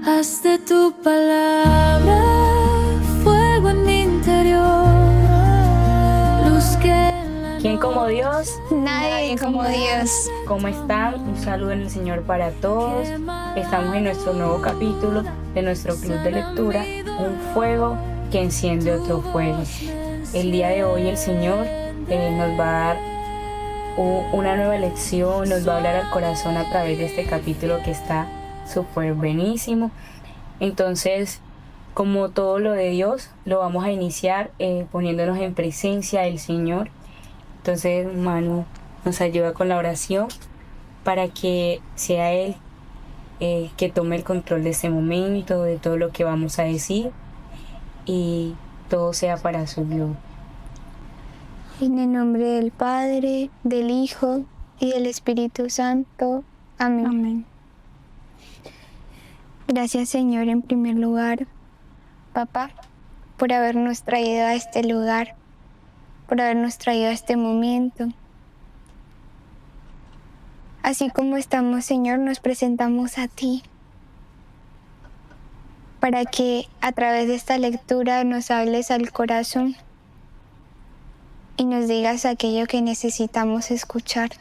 Haz de tu palabra fuego en mi interior, luz que... ¿Quién como Dios? Nadie como Dios. ¿Cómo están? Un saludo en el Señor para todos. Estamos en nuestro nuevo capítulo de nuestro club de lectura, Un fuego que enciende otro fuego. El día de hoy el Señor nos va a dar una nueva lección, nos va a hablar al corazón a través de este capítulo que está súper buenísimo. Entonces, como todo lo de Dios, lo vamos a iniciar poniéndonos en presencia del Señor. Entonces, Manu nos ayuda con la oración para que sea Él que tome el control de este momento, de todo lo que vamos a decir, y todo sea para su gloria. En el nombre del Padre, del Hijo y del Espíritu Santo. Amén. Amén. Gracias, Señor, en primer lugar, Papá, por habernos traído a este lugar, por habernos traído a este momento. Así como estamos, Señor, nos presentamos a ti, para que a través de esta lectura nos hables al corazón y nos digas aquello que necesitamos escuchar.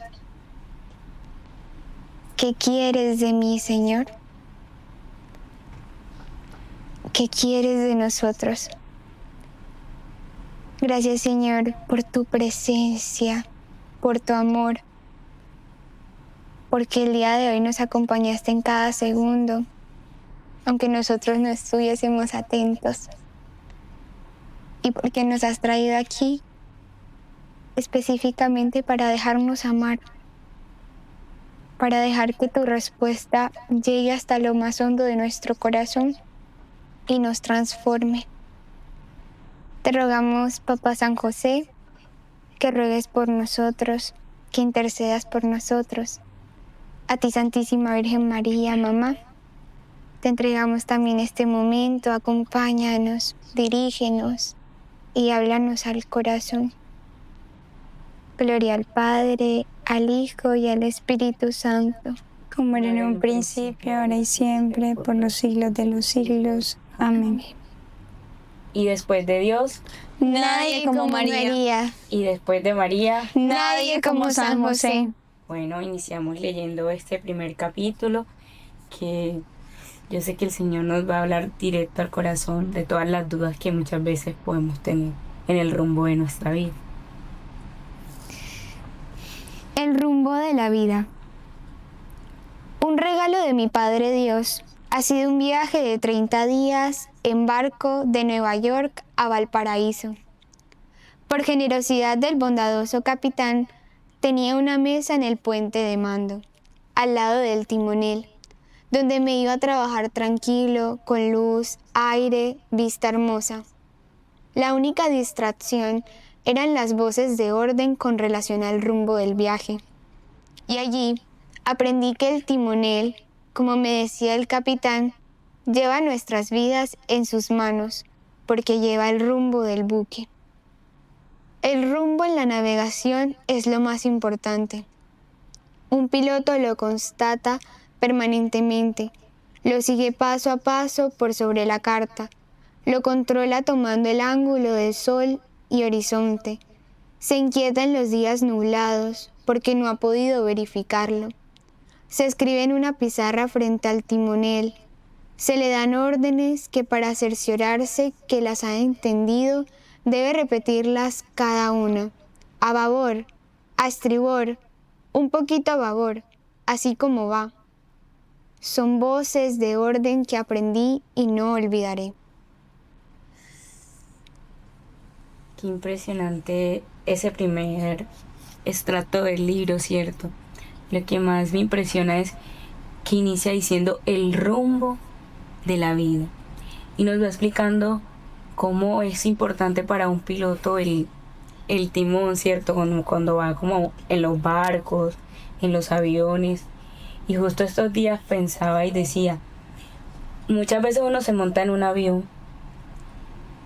¿Qué quieres de mí, Señor? ¿Qué quieres de nosotros? Gracias, Señor, por tu presencia, por tu amor, porque el día de hoy nos acompañaste en cada segundo, aunque nosotros no estuviésemos atentos, y porque nos has traído aquí específicamente para dejarnos amar, para dejar que tu respuesta llegue hasta lo más hondo de nuestro corazón y nos transforme. Te rogamos, Papá San José, que ruegues por nosotros, que intercedas por nosotros. A ti, Santísima Virgen María, Mamá, te entregamos también este momento. Acompáñanos, dirígenos y háblanos al corazón. Gloria al Padre, al Hijo y al Espíritu Santo. Como era en un principio, ahora y siempre, por los siglos de los siglos. Amén. Y después de Dios, Nadie como María. y después de María, Nadie como San José. bueno, iniciamos leyendo este primer capítulo, que yo sé que el Señor nos va a hablar directo al corazón de todas las dudas que muchas veces podemos tener en el rumbo de nuestra vida. El rumbo de la vida. Un regalo de mi Padre Dios ha sido un viaje de 30 días en barco de Nueva York a Valparaíso. Por generosidad del bondadoso capitán, tenía una mesa en el puente de mando, al lado del timonel, donde me iba a trabajar tranquilo, con luz, aire, vista hermosa. La única distracción eran las voces de orden con relación al rumbo del viaje. Y allí aprendí que el timonel, como me decía el capitán, lleva nuestras vidas en sus manos, porque lleva el rumbo del buque. El rumbo en la navegación es lo más importante. Un piloto lo constata permanentemente, lo sigue paso a paso por sobre la carta, lo controla tomando el ángulo del sol y horizonte. Se inquieta en los días nublados porque no ha podido verificarlo. Se escribe en una pizarra frente al timonel. Se le dan órdenes que para cerciorarse que las ha entendido, debe repetirlas cada una. A babor, a estribor, un poquito a babor, así como va. Son voces de orden que aprendí y no olvidaré. Qué impresionante ese primer estrato del libro, ¿cierto? Lo que más me impresiona es que inicia diciendo el rumbo de la vida. Y nos va explicando cómo es importante para un piloto el timón, ¿cierto? Cuando va como en los barcos, en los aviones. Y justo estos días pensaba y decía, muchas veces uno se monta en un avión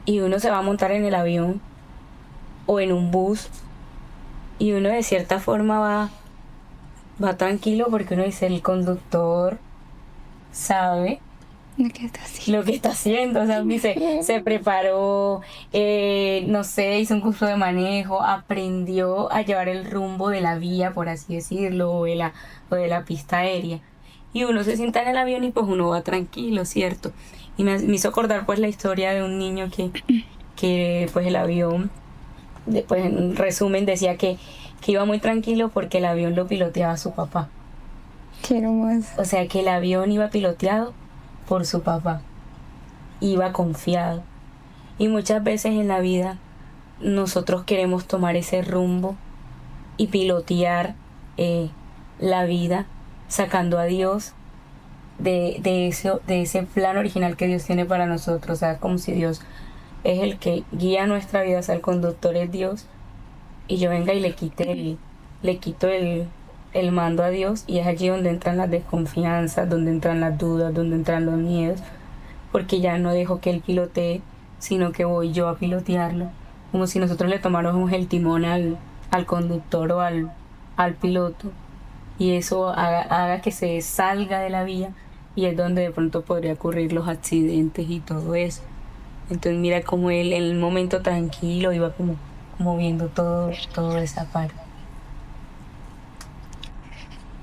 y uno se va a montar en el avión o en un bus y uno de cierta forma va tranquilo porque uno dice el conductor sabe Lo que está así. lo que está haciendo. O sea, se preparó, no sé, hizo un curso de manejo, aprendió a llevar el rumbo de la vía, por así decirlo, o de la pista aérea. Y uno se sienta en el avión y pues uno va tranquilo, ¿cierto? Y me hizo acordar pues la historia de un niño que pues el avión, pues en un resumen decía que iba muy tranquilo porque el avión lo piloteaba su papá. Qué hermoso. O sea que el avión iba piloteado por su papá, iba confiado. Y muchas veces en la vida nosotros queremos tomar ese rumbo y pilotear la vida, sacando a Dios de ese plan original que Dios tiene para nosotros. O sea, como si Dios es el que guía nuestra vida, o sea, el conductor es Dios, y yo venga y le quito el mando a Dios, y es allí donde entran las desconfianzas, donde entran las dudas, donde entran los miedos, porque ya no dejo que Él pilotee, sino que voy yo a pilotearlo, como si nosotros le tomáramos el timón al conductor o al piloto, y eso haga que se salga de la vía, y es donde de pronto podría ocurrir los accidentes y todo eso. Entonces mira cómo él en el momento tranquilo iba como viendo todo esa parte.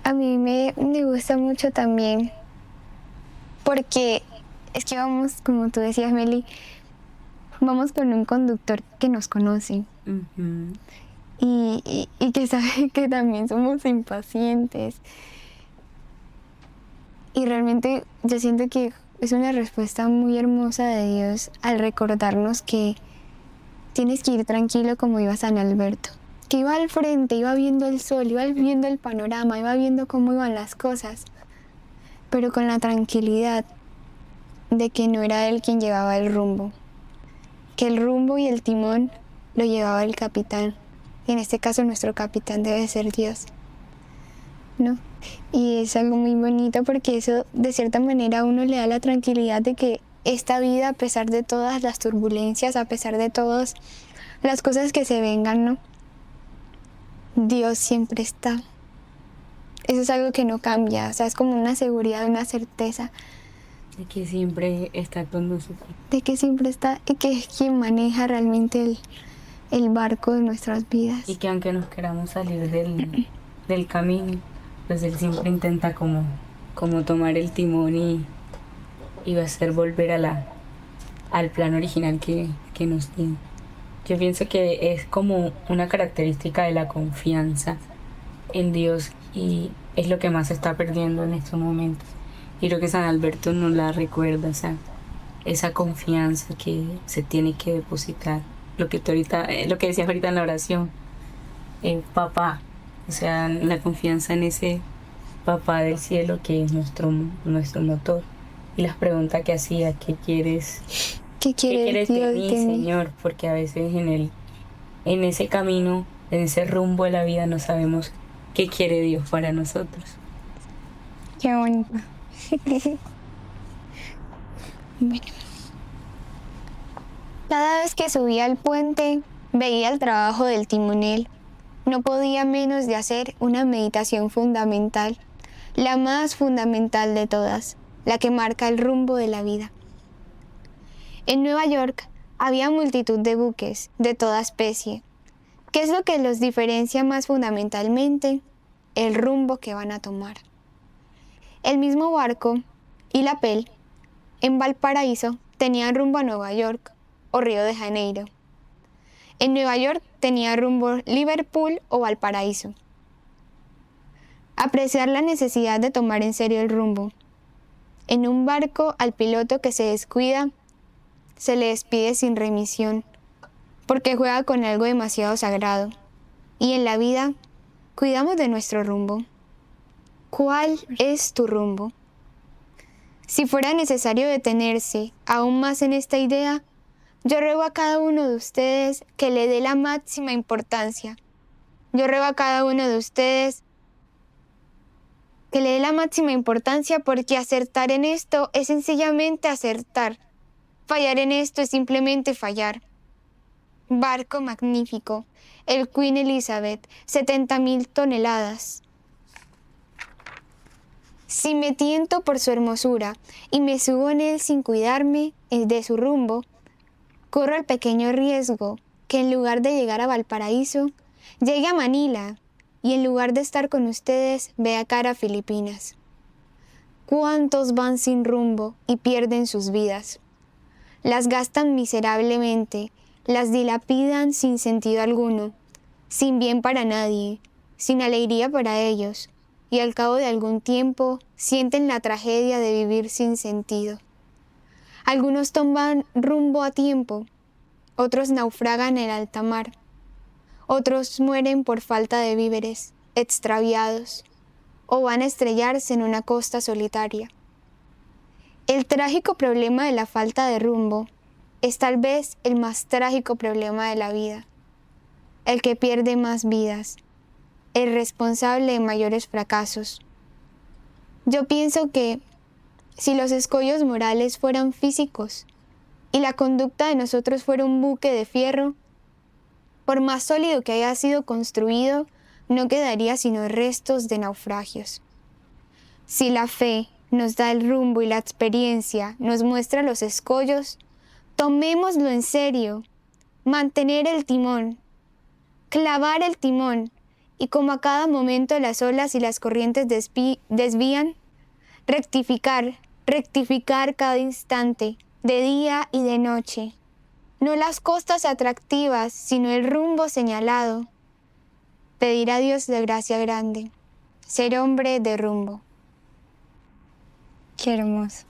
A mí me gusta mucho también porque es que vamos, como tú decías, Meli, vamos con un conductor que nos conoce Uh-huh. y que sabe que también somos impacientes. Y realmente yo siento que es una respuesta muy hermosa de Dios al recordarnos que tienes que ir tranquilo como iba San Alberto. Que iba al frente, iba viendo el sol, iba viendo el panorama, iba viendo cómo iban las cosas, pero con la tranquilidad de que no era él quien llevaba el rumbo, que el rumbo y el timón lo llevaba el capitán, y en este caso nuestro capitán debe ser Dios, ¿no? Y es algo muy bonito porque eso de cierta manera a uno le da la tranquilidad de que esta vida, a pesar de todas las turbulencias, a pesar de todas las cosas que se vengan, ¿no? Dios siempre está. Eso es algo que no cambia, o sea, es como una seguridad, una certeza De que siempre está con nosotros. de que siempre está y que es quien maneja realmente el barco de nuestras vidas. Y que aunque nos queramos salir del camino, pues Él siempre intenta como tomar el timón y va a hacer volver al plan original que nos tiene. Yo pienso que es como una característica de la confianza en Dios, y es lo que más se está perdiendo en estos momentos. Y creo que San Alberto nos la recuerda, o sea, esa confianza que se tiene que depositar. Lo que decías ahorita en la oración, papá, o sea, la confianza en ese papá del cielo que es nuestro motor. Y las preguntas que hacía, ¿qué quieres? ¿Qué quiere ¿Qué quieres de Dios mí, de mí? Señor? Porque a veces en ese camino, en ese rumbo de la vida, no sabemos qué quiere Dios para nosotros. Qué bonito. Bueno. Cada vez que subía al puente, veía el trabajo del timonel. No podía menos de hacer una meditación fundamental, la más fundamental de todas, la que marca el rumbo de la vida. En Nueva York había multitud de buques de toda especie. ¿Qué es lo que los diferencia más fundamentalmente? El rumbo que van a tomar. El mismo barco y la PEL en Valparaíso tenían rumbo a Nueva York o Río de Janeiro. En Nueva York tenía rumbo Liverpool o Valparaíso. Apreciar la necesidad de tomar en serio el rumbo. En un barco, al piloto que se descuida, se le despide sin remisión, porque juega con algo demasiado sagrado. Y en la vida, cuidamos de nuestro rumbo. ¿Cuál es tu rumbo? Si fuera necesario detenerse aún más en esta idea, yo ruego a cada uno de ustedes que le dé la máxima importancia. Yo ruego a cada uno de ustedes que le dé la máxima importancia, porque acertar en esto es sencillamente acertar. Fallar en esto es simplemente fallar. Barco magnífico, el Queen Elizabeth, 70.000 toneladas. Si me tiento por su hermosura y me subo en él sin cuidarme de su rumbo, corro el pequeño riesgo que en lugar de llegar a Valparaíso, llegue a Manila y en lugar de estar con ustedes, vea cara a Filipinas. ¿Cuántos van sin rumbo y pierden sus vidas? Las gastan miserablemente, las dilapidan sin sentido alguno, sin bien para nadie, sin alegría para ellos, y al cabo de algún tiempo sienten la tragedia de vivir sin sentido. Algunos toman rumbo a tiempo, otros naufragan en alta mar, otros mueren por falta de víveres, extraviados, o van a estrellarse en una costa solitaria. El trágico problema de la falta de rumbo es tal vez el más trágico problema de la vida, el que pierde más vidas, el responsable de mayores fracasos. Yo pienso que si los escollos morales fueran físicos y la conducta de nosotros fuera un buque de fierro, por más sólido que haya sido construido, no quedaría sino restos de naufragios. Si la fe nos da el rumbo y la experiencia nos muestra los escollos, tomémoslo en serio, mantener el timón, clavar el timón, y como a cada momento las olas y las corrientes desvían, rectificar cada instante, de día y de noche. No las costas atractivas, sino el rumbo señalado. Pedir a Dios de gracia grande, ser hombre de rumbo. Qué hermoso.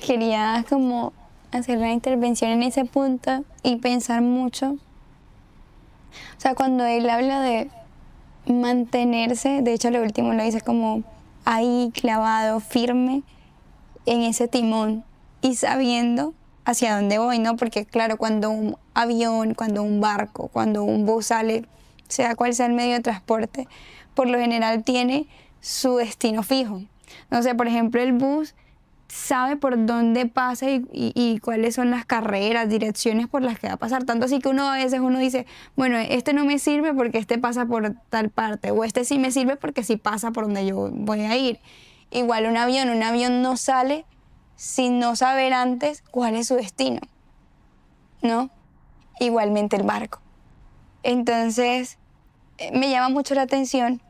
Quería como hacer una intervención en ese punto y pensar mucho. O sea, cuando él habla de mantenerse, de hecho lo último lo dice como ahí clavado, firme en ese timón y sabiendo hacia dónde voy, ¿no? Porque claro, cuando un avión, cuando un barco, cuando un bus sale, sea cual sea el medio de transporte, por lo general tiene su destino fijo. No sé, por ejemplo, el bus sabe por dónde pasa y cuáles son las carreras, direcciones por las que va a pasar. Tanto así que a veces uno dice, bueno, este no me sirve porque este pasa por tal parte, o este sí me sirve porque sí pasa por donde yo voy a ir. Igual un avión no sale sin no saber antes cuál es su destino, ¿no? Igualmente el barco. Entonces, me llama mucho la atención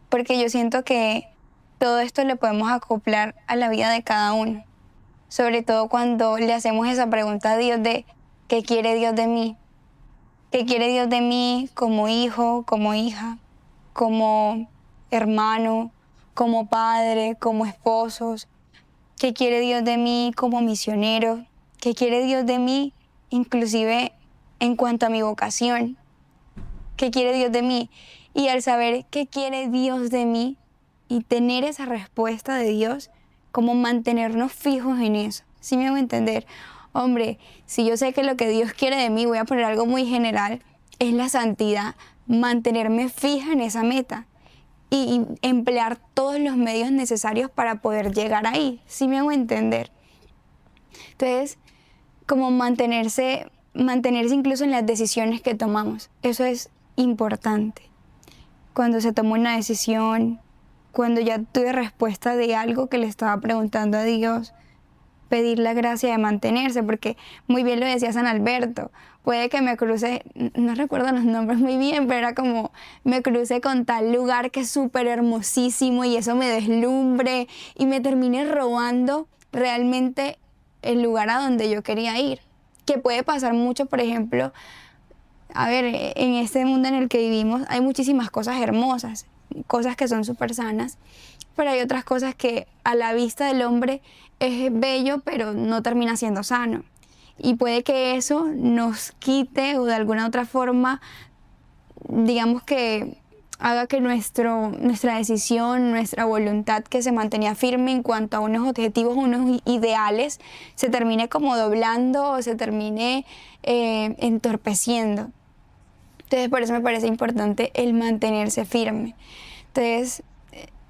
porque yo siento que todo esto le podemos acoplar a la vida de cada uno. Sobre todo cuando le hacemos esa pregunta a Dios de ¿qué quiere Dios de mí? ¿Qué quiere Dios de mí como hijo, como hija, como hermano, como padre, como esposos? ¿Qué quiere Dios de mí como misionero? ¿Qué quiere Dios de mí inclusive en cuanto a mi vocación? ¿Qué quiere Dios de mí? Y al saber qué quiere Dios de mí y tener esa respuesta de Dios, como mantenernos fijos en eso. ¿Sí me hago entender? Hombre, si yo sé que lo que Dios quiere de mí, voy a poner algo muy general, es la santidad, mantenerme fija en esa meta y emplear todos los medios necesarios para poder llegar ahí. ¿Sí me hago entender? Entonces, como mantenerse incluso en las decisiones que tomamos. Eso es importante. Cuando se toma una decisión, cuando ya tuve respuesta de algo que le estaba preguntando a Dios, pedir la gracia de mantenerse, porque muy bien lo decía San Alberto, puede que me cruce, no recuerdo los nombres muy bien, pero era como me cruce con tal lugar que es súper hermosísimo y eso me deslumbre y me termine robando realmente el lugar a donde yo quería ir. Que puede pasar mucho, por ejemplo, a ver, en este mundo en el que vivimos hay muchísimas cosas hermosas, cosas que son súper sanas, pero hay otras cosas que a la vista del hombre es bello, pero no termina siendo sano. Y puede que eso nos quite o de alguna otra forma, digamos que haga que nuestra decisión, nuestra voluntad que se mantenía firme en cuanto a unos objetivos, unos ideales, se termine como doblando o se termine entorpeciendo. Entonces por eso me parece importante el mantenerse firme. Entonces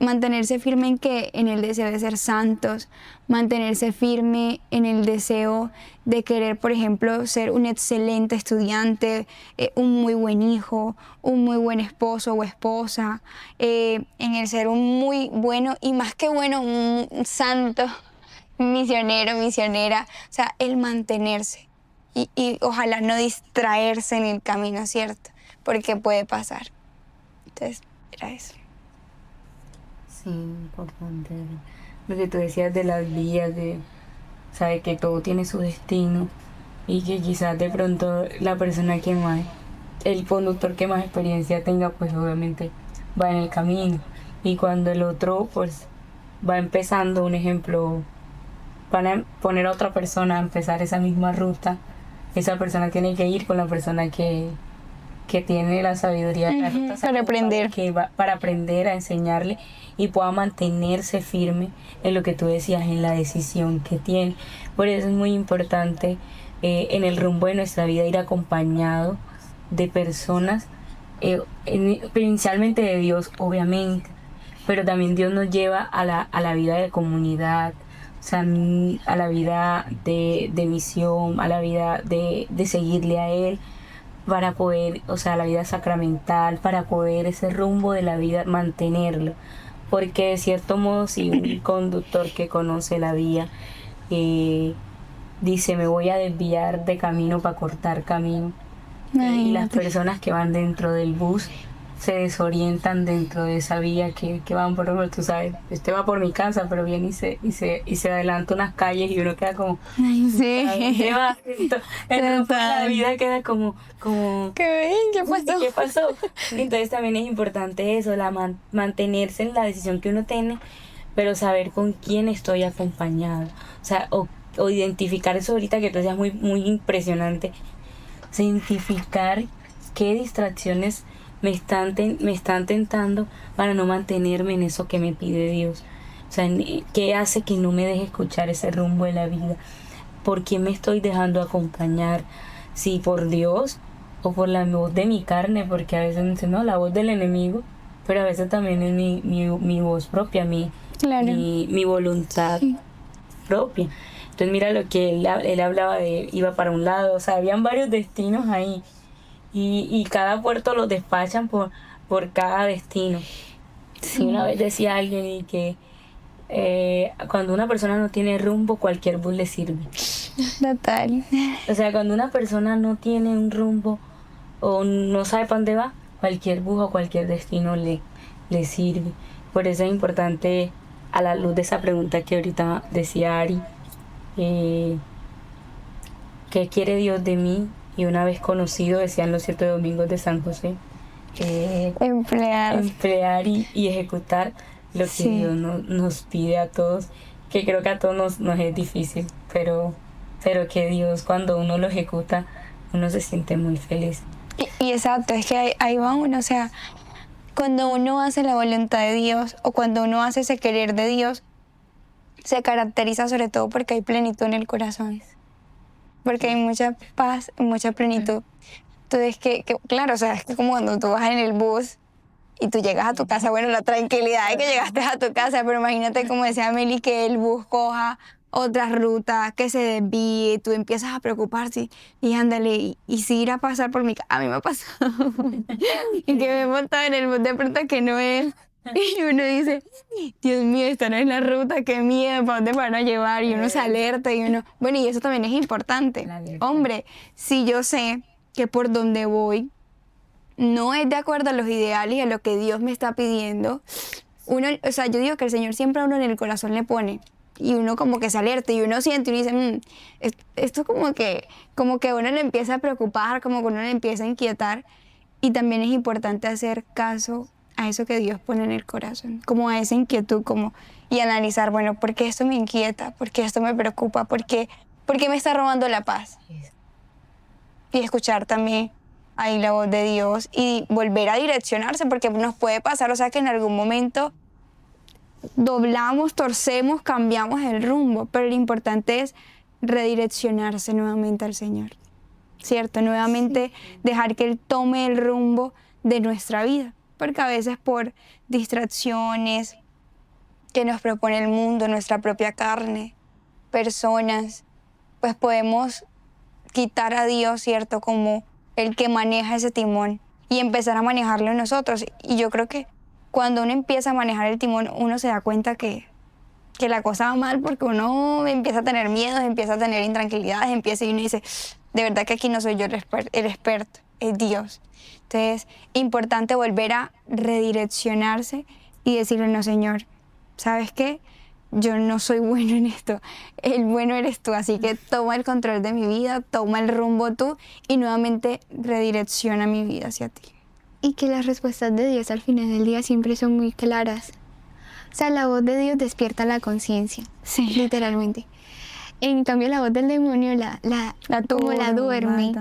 mantenerse firme en que en el deseo de ser santos, mantenerse firme en el deseo de querer, por ejemplo, ser un excelente estudiante, un muy buen hijo, un muy buen esposo o esposa, en el ser un muy bueno y más que bueno, un santo, misionero, misionera, o sea, el mantenerse y ojalá no distraerse en el camino, ¿cierto? Porque puede pasar. Entonces, era eso. Sí, importante. Lo que tú decías de las vías, de, sabe que todo tiene su destino y que quizás de pronto la persona que más, el conductor que más experiencia tenga, pues obviamente va en el camino. Y cuando el otro, pues, va empezando, un ejemplo, van a poner a otra persona a empezar esa misma ruta, esa persona tiene que ir con la persona que tiene la sabiduría de la ruta, Para aprender. para aprender a enseñarle y pueda mantenerse firme en lo que tú decías, en la decisión que tiene. Por eso es muy importante en el rumbo de nuestra vida ir acompañado de personas, inicialmente de Dios, obviamente, pero también Dios nos lleva a la vida de comunidad, o sea, a la vida de misión, a la vida de seguirle a Él, para poder, o sea, la vida sacramental, para poder ese rumbo de la vida mantenerlo. Porque de cierto modo, si un conductor que conoce la vía dice, me voy a desviar de camino para cortar camino, y las Imagínate. personas que van dentro del bus se desorientan dentro de esa vía que van, por ejemplo, tú sabes, este va por mi casa, pero viene y se adelanta unas calles y uno queda como, Ay, ¿a dónde sí. va? Entonces la Total. vida queda como Qué bien, ¿qué pasó? ¿qué pasó? Entonces también es importante eso, mantenerse en la decisión que uno tiene, pero saber con quién estoy acompañado. O sea, o identificar eso ahorita que tú decías muy, muy impresionante. O sea, identificar qué distracciones me están tentando para no mantenerme en eso que me pide Dios. O sea, qué hace que no me deje escuchar ese rumbo de la vida. ¿Por qué me estoy dejando acompañar? Si por Dios o por la voz de mi carne, porque a veces dicen, no, la voz del enemigo, pero a veces también es mi voz propia, Claro. mi voluntad propia. Entonces mira lo que él hablaba de, iba para un lado, o sea, habían varios destinos ahí y cada puerto los despachan por cada destino. Y una vez decía alguien y que cuando una persona no tiene rumbo, cualquier bus le sirve. Total. O sea, cuando una persona no tiene un rumbo o no sabe para dónde va, cualquier bus o cualquier destino le sirve. Por eso es importante, a la luz de esa pregunta que ahorita decía Ari, ¿qué quiere Dios de mí? Y una vez conocido, decían los 7 domingos de San José, Emplear. emplear y ejecutar lo que Sí. Dios nos pide a todos, que creo que a todos nos es difícil, pero que Dios, cuando uno lo ejecuta, uno se siente muy feliz. Y exacto, es que ahí va uno, o sea, cuando uno hace la voluntad de Dios o cuando uno hace ese querer de Dios, se caracteriza sobre todo porque hay plenitud en el corazón, porque hay mucha paz, mucha plenitud. Entonces, claro, o sea, es que como cuando tú vas en el bus y tú llegas a tu casa, bueno, la tranquilidad de que llegaste a tu casa, pero imagínate, como decía Meli, que el bus coja otra ruta, que se desvíe, tú empiezas a preocuparte y ándale, y si ir a pasar por mi casa, a mí me ha pasado, y que me he montado en el bus de pronto que no es, y uno dice, Dios mío, esta no es la ruta, qué miedo, ¿para dónde me van a llevar? Y uno se alerta y uno, bueno, y eso también es importante. La alerta. Hombre, si yo sé que por donde voy no es de acuerdo a los ideales y a lo que Dios me está pidiendo, uno, o sea, yo digo que el Señor siempre a uno en el corazón le pone y uno como que se alerta y uno siente y uno dice, esto como que uno le empieza a preocupar, como que uno le empieza a inquietar, y también es importante hacer caso a eso que Dios pone en el corazón, como a esa inquietud, como, y analizar, bueno, ¿por qué esto me inquieta? ¿Por qué esto me preocupa? ¿Por qué me está robando la paz? Y escuchar también ahí la voz de Dios y volver a direccionarse, porque nos puede pasar, o sea, que en algún momento doblamos, torcemos, cambiamos el rumbo, pero lo importante es redireccionarse nuevamente al Señor, ¿cierto? Nuevamente dejar que Él tome el rumbo de nuestra vida, porque a veces por distracciones, que nos propone el mundo, nuestra propia carne, personas, pues podemos quitar a Dios, ¿cierto? Como el que maneja ese timón y empezar a manejarlo nosotros. Y yo creo que cuando uno empieza a manejar el timón, uno se da cuenta que la cosa va mal porque uno empieza a tener miedos, empieza a tener intranquilidades, y uno dice, de verdad que aquí no soy yo el experto, es Dios. Entonces, importante volver a redireccionarse y decirle, no, Señor, ¿sabes qué? Yo no soy bueno en esto, el bueno eres tú, así que toma el control de mi vida, toma el rumbo tú y nuevamente redirecciona mi vida hacia ti. Y que las respuestas de Dios al final del día siempre son muy claras. O sea, la voz de Dios despierta la conciencia, Sí. literalmente. En cambio, la voz del demonio como la duerme,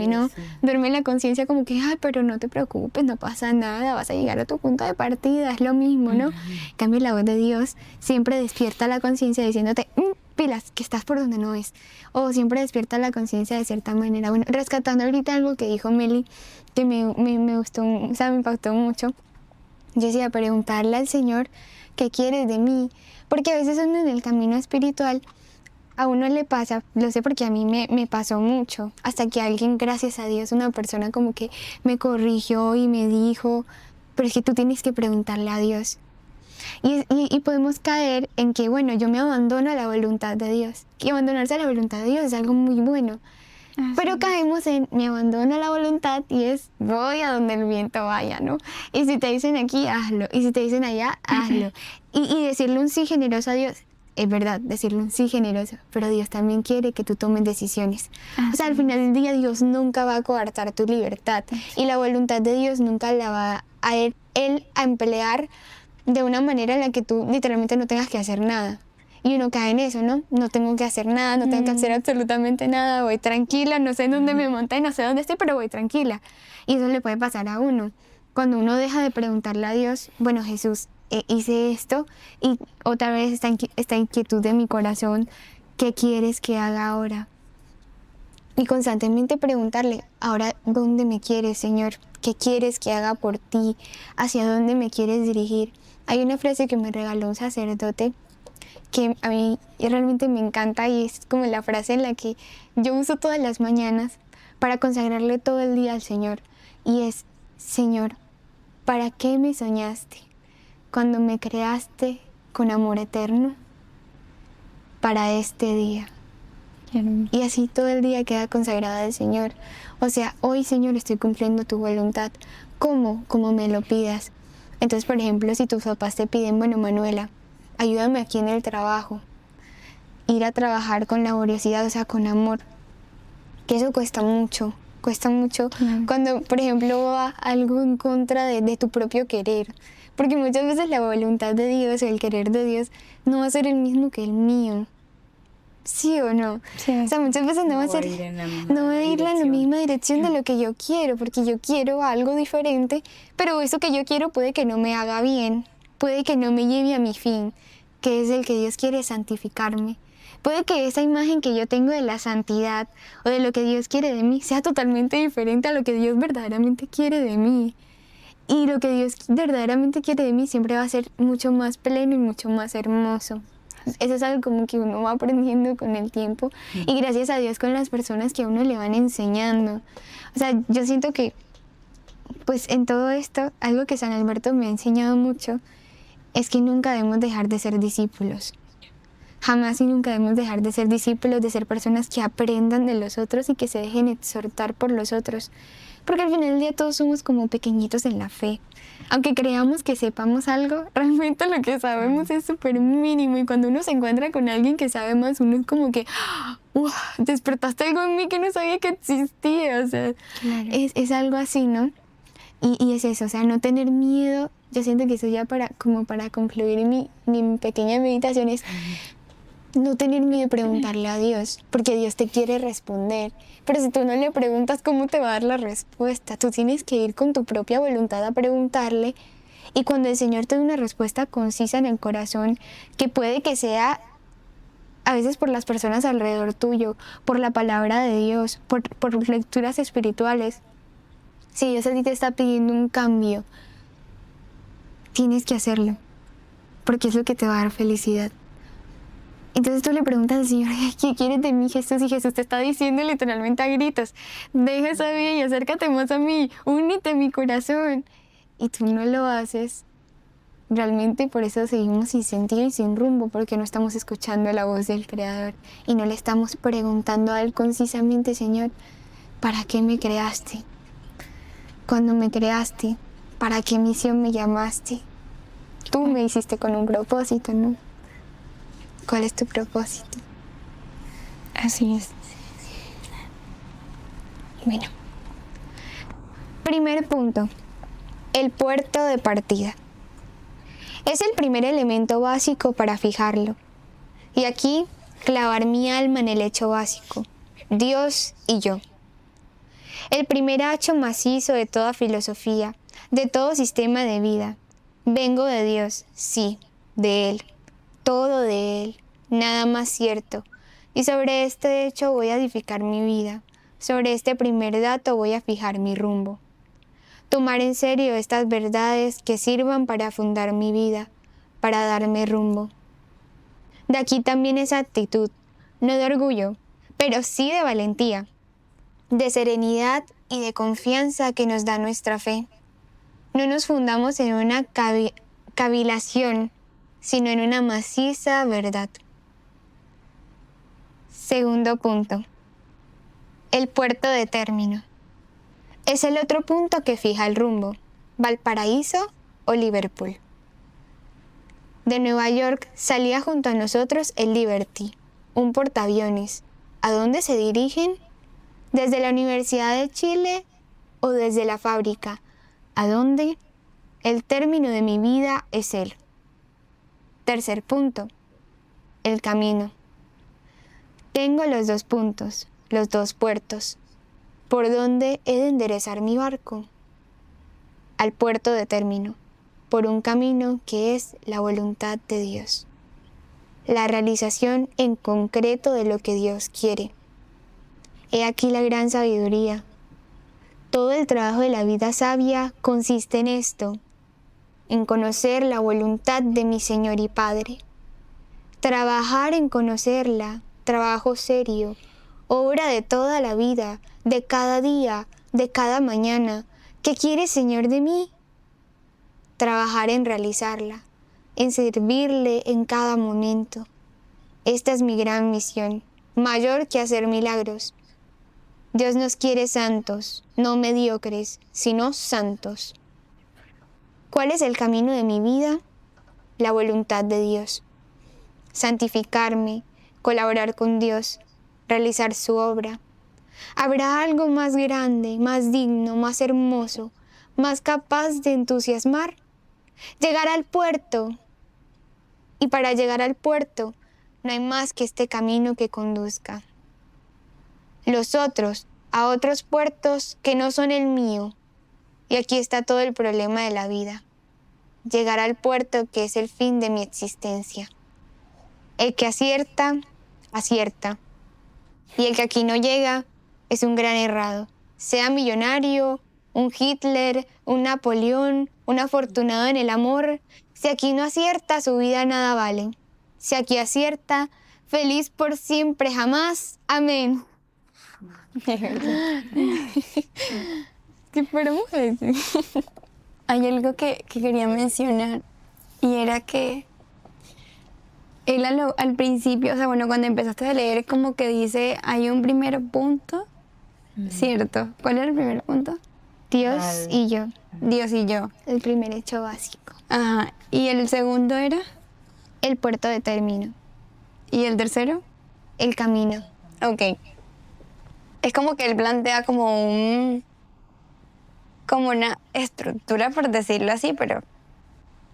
¿no? Sí. Duerme la conciencia como que, ay, pero no te preocupes, no pasa nada, vas a llegar a tu punto de partida, es lo mismo, ¿no? En cambio, la voz de Dios siempre despierta la conciencia diciéndote, pilas, que estás por donde no es. O siempre despierta la conciencia de cierta manera. Bueno, rescatando ahorita algo que dijo Meli, que me gustó, o sea, me impactó mucho. Yo decía, preguntarle al Señor qué quiere de mí, porque a veces uno en el camino espiritual, a uno le pasa, lo sé porque a mí me pasó mucho, hasta que alguien, gracias a Dios, una persona como que me corrigió y me dijo, pero es que tú tienes que preguntarle a Dios. Y podemos caer en que, bueno, yo me abandono a la voluntad de Dios, y abandonarse a la voluntad de Dios es algo muy bueno. Pero caemos en me abandono a la voluntad y es voy a donde el viento vaya, ¿no? Y si te dicen aquí, hazlo. Y si te dicen allá, hazlo. Y decirle un sí generoso a Dios, es verdad, decirle un sí generoso, pero Dios también quiere que tú tomes decisiones. O sea, al final del día Dios nunca va a coartar tu libertad y la voluntad de Dios nunca la va a él a emplear de una manera en la que tú literalmente no tengas que hacer nada. Y uno cae en eso, ¿no? No tengo que hacer nada, no tengo que hacer absolutamente nada, voy tranquila, no sé en dónde me monté, no sé dónde estoy, pero voy tranquila. Y eso le puede pasar a uno. Cuando uno deja de preguntarle a Dios, bueno, Jesús, hice esto y otra vez esta inquietud de mi corazón, ¿qué quieres que haga ahora? Y constantemente preguntarle, ahora, ¿dónde me quieres, Señor? ¿Qué quieres que haga por ti? ¿Hacia dónde me quieres dirigir? Hay una frase que me regaló un sacerdote que a mí realmente me encanta y es como la frase en la que yo uso todas las mañanas para consagrarle todo el día al Señor. Y es, Señor, ¿para qué me soñaste cuando me creaste con amor eterno para este día? Y así todo el día queda consagrada al Señor. O sea, hoy, Señor, estoy cumpliendo tu voluntad. ¿Cómo? Como me lo pidas. Entonces, por ejemplo, si tus papás te piden, bueno, Manuela, ayúdame aquí en el trabajo, ir a trabajar con laboriosidad, o sea, con amor, que eso cuesta mucho cuando, por ejemplo, va algo en contra de tu propio querer, porque muchas veces la voluntad de Dios o el querer de Dios no va a ser el mismo que el mío, ¿sí o no? Sí. O sea, muchas veces no va a ir ir en la misma dirección de lo que yo quiero, porque yo quiero algo diferente, pero eso que yo quiero puede que no me haga bien, puede que no me lleve a mi fin, que es el que Dios quiere santificarme. Puede que esa imagen que yo tengo de la santidad o de lo que Dios quiere de mí sea totalmente diferente a lo que Dios verdaderamente quiere de mí. Y lo que Dios verdaderamente quiere de mí siempre va a ser mucho más pleno y mucho más hermoso. Eso es algo como que uno va aprendiendo con el tiempo y gracias a Dios con las personas que a uno le van enseñando. O sea, yo siento que pues en todo esto, algo que San Alberto me ha enseñado mucho es que nunca debemos dejar de ser discípulos. Jamás y nunca debemos dejar de ser discípulos, de ser personas que aprendan de los otros y que se dejen exhortar por los otros. Porque al final del día todos somos como pequeñitos en la fe. Aunque creamos que sepamos algo, realmente lo que sabemos es súper mínimo. Y cuando uno se encuentra con alguien que sabe más, uno es como que ¡wow! Despertaste algo en mí que no sabía que existía. O sea, Claro. es algo así, ¿no? Y es eso, o sea, no tener miedo. Yo siento que eso ya para concluir mi pequeña meditación es no tener miedo de preguntarle a Dios, porque Dios te quiere responder. Pero si tú no le preguntas, ¿cómo te va a dar la respuesta? Tú tienes que ir con tu propia voluntad a preguntarle. Y cuando el Señor te da una respuesta concisa en el corazón, que puede que sea a veces por las personas alrededor tuyo, por la palabra de Dios, por lecturas espirituales. Si Dios a ti te está pidiendo un cambio, tienes que hacerlo. porque es lo que te va a dar felicidad. Entonces tú le preguntas al Señor, ¿qué quieres de mí, Jesús? Y Jesús te está diciendo literalmente a gritos, deja esa vida y acércate más a mí, únete a mi corazón. Y tú no lo haces. Realmente por eso seguimos sin sentido y sin rumbo, porque no estamos escuchando la voz del Creador y no le estamos preguntando a Él concisamente, Señor, ¿para qué me creaste? Cuando me creaste, ¿para qué misión me llamaste? Tú me hiciste con un propósito, ¿no? ¿Cuál es tu propósito? Así es. Bueno, primer punto, el puerto de partida. Es el primer elemento básico para fijarlo. Y aquí, clavar mi alma en el hecho básico, Dios y yo. El primer hacho macizo de toda filosofía, de todo sistema de vida. Vengo de Dios, sí, de Él, todo de Él, nada más cierto. Y sobre este hecho voy a edificar mi vida. Sobre este primer dato voy a fijar mi rumbo. Tomar en serio estas verdades que sirvan para fundar mi vida, para darme rumbo. De aquí también esa actitud, no de orgullo, pero sí de valentía, de serenidad y de confianza que nos da nuestra fe. No nos fundamos en una cavilación, sino en una maciza verdad. Segundo punto, el puerto de término. Es el otro punto que fija el rumbo, Valparaíso o Liverpool. De Nueva York salía junto a nosotros el Liberty, un portaaviones. ¿A dónde se dirigen? ¿Desde la Universidad de Chile o desde la fábrica? ¿A dónde? El término de mi vida es él. Tercer punto, el camino. Tengo los dos puntos, los dos puertos. ¿Por dónde he de enderezar mi barco? Al puerto de término, por un camino que es la voluntad de Dios. La realización en concreto de lo que Dios quiere. He aquí la gran sabiduría. Todo el trabajo de la vida sabia consiste en esto, en conocer la voluntad de mi Señor y Padre. Trabajar en conocerla, trabajo serio, obra de toda la vida, de cada día, de cada mañana. ¿Qué quiere, Señor, de mí? Trabajar en realizarla, en servirle en cada momento. Esta es mi gran misión, mayor que hacer milagros. Dios nos quiere santos, no mediocres, sino santos. ¿Cuál es el camino de mi vida? La voluntad de Dios. Santificarme, colaborar con Dios, realizar su obra. ¿Habrá algo más grande, más digno, más hermoso, más capaz de entusiasmar? Llegar al puerto. Y para llegar al puerto no hay más que este camino que conduzca. Los otros, a otros puertos que no son el mío. Y aquí está todo el problema de la vida. Llegar al puerto que es el fin de mi existencia. El que acierta, acierta. Y el que aquí no llega es un gran errado. Sea millonario, un Hitler, un Napoleón, un afortunado en el amor. Si aquí no acierta, su vida nada vale. Si aquí acierta, feliz por siempre jamás. Amén. ¿Qué podemos decir? Hay algo que quería mencionar y era que él al principio, o sea, bueno, cuando empezaste a leer como que dice, hay un primer punto, ¿cierto? ¿Cuál era el primer punto? Dios y yo, Dios y yo. el primer hecho básico. Ajá. ¿Y el segundo era? El puerto de término, ¿Y el tercero? el camino. Ok. Es como que él plantea como una estructura, por decirlo así, pero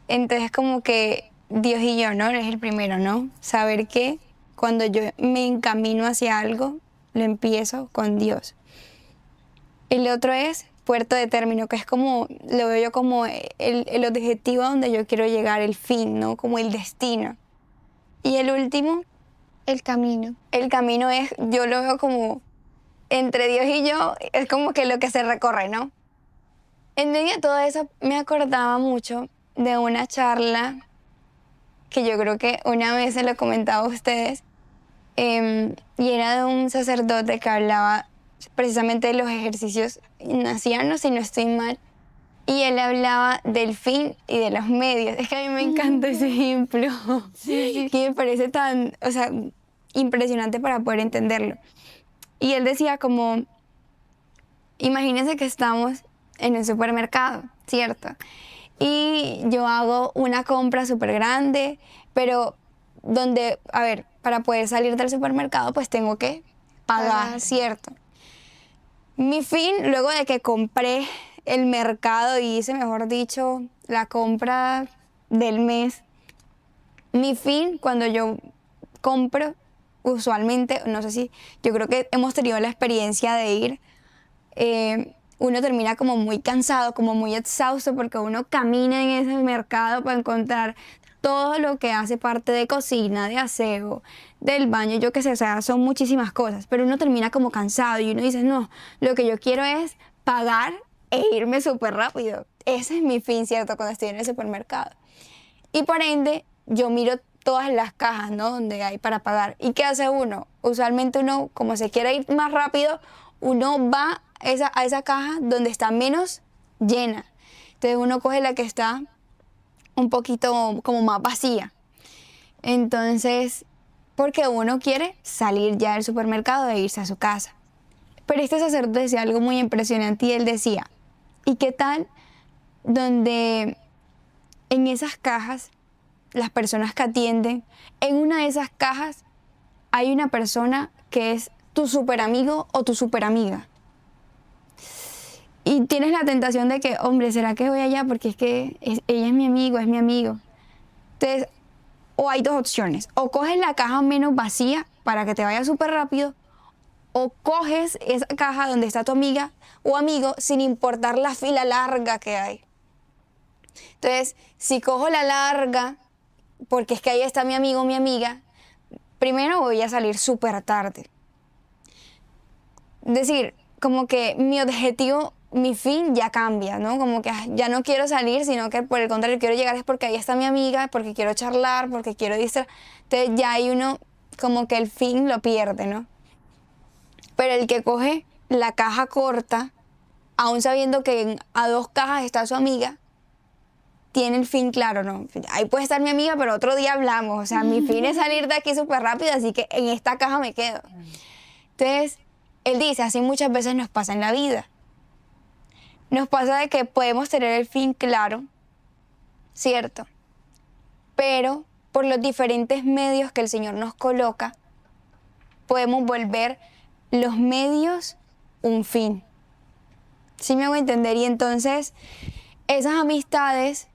entonces como que Dios y yo, ¿no? Es el primero, ¿no? Saber que cuando yo me encamino hacia algo, lo empiezo con Dios. El otro es puerto de término, que es como, lo veo yo como el objetivo a donde yo quiero llegar, el fin, ¿no? Como el destino. Y el último, El camino. el camino es, yo lo veo como entre Dios y yo, es como que lo que se recorre, ¿no? En medio de todo eso me acordaba mucho de una charla que yo creo que una vez se lo comentaba a ustedes, y era de un sacerdote que hablaba precisamente de los ejercicios ignacianos, si no estoy mal, y él hablaba del fin y de los medios. Es que a mí me encanta ese ejemplo, que me parece tan, o sea, impresionante para poder entenderlo. Y él decía como, imagínense que estamos en el supermercado, ¿cierto? Y yo hago una compra súper grande, pero donde, a ver, para poder salir del supermercado, pues tengo que pagar, ¿cierto? Mi fin, luego de que compré el mercado y hice, mejor dicho, la compra del mes, mi fin cuando yo compro, usualmente, no sé si, yo creo que hemos tenido la experiencia de ir, uno termina como muy cansado, como muy exhausto, porque uno camina en ese mercado para encontrar todo lo que hace parte de cocina, de aseo, del baño, yo qué sé, o sea, son muchísimas cosas, pero uno termina como cansado y uno dice, no, lo que yo quiero es pagar e irme súper rápido. Ese es mi fin, ¿cierto? Cuando estoy en el supermercado. Y por ende, yo miro todas las cajas, ¿no? Donde hay para pagar. ¿Y qué hace uno? Usualmente uno, como se quiere ir más rápido, uno va a esa caja donde está menos llena. Entonces uno coge la que está un poquito como más vacía. Entonces, porque uno quiere salir ya del supermercado e irse a su casa. Pero este sacerdote decía algo muy impresionante y él decía, ¿y qué tal donde en esas cajas, las personas que atienden, en una de esas cajas hay una persona que es tu super amigo o tu super amiga? Y tienes la tentación de que, hombre, ¿será que voy allá? Porque es que ella es mi amigo, es mi amigo. Entonces, o hay dos opciones. O coges la caja menos vacía para que te vaya súper rápido, o coges esa caja donde está tu amiga o amigo sin importar la fila larga que hay. Entonces, si cojo la larga, porque es que ahí está mi amigo o mi amiga, primero voy a salir súper tarde. Es decir, como que mi objetivo, mi fin ya cambia, ¿no? Como que ya no quiero salir, sino que por el contrario quiero llegar es porque ahí está mi amiga, porque quiero charlar, porque quiero distraer. Entonces ya hay uno como que el fin lo pierde, ¿no? Pero el que coge la caja corta, aún sabiendo que a 2 cajas está su amiga, tiene el fin claro, ¿no? Ahí puede estar mi amiga, pero otro día hablamos. O sea, mi fin es salir de aquí súper rápido, así que en esta caja me quedo. Entonces, él dice, así muchas veces nos pasa en la vida. Nos pasa de que podemos tener el fin claro, ¿cierto? Pero por los diferentes medios que el Señor nos coloca, podemos volver los medios un fin. ¿Sí me hago entender? Y entonces esas amistades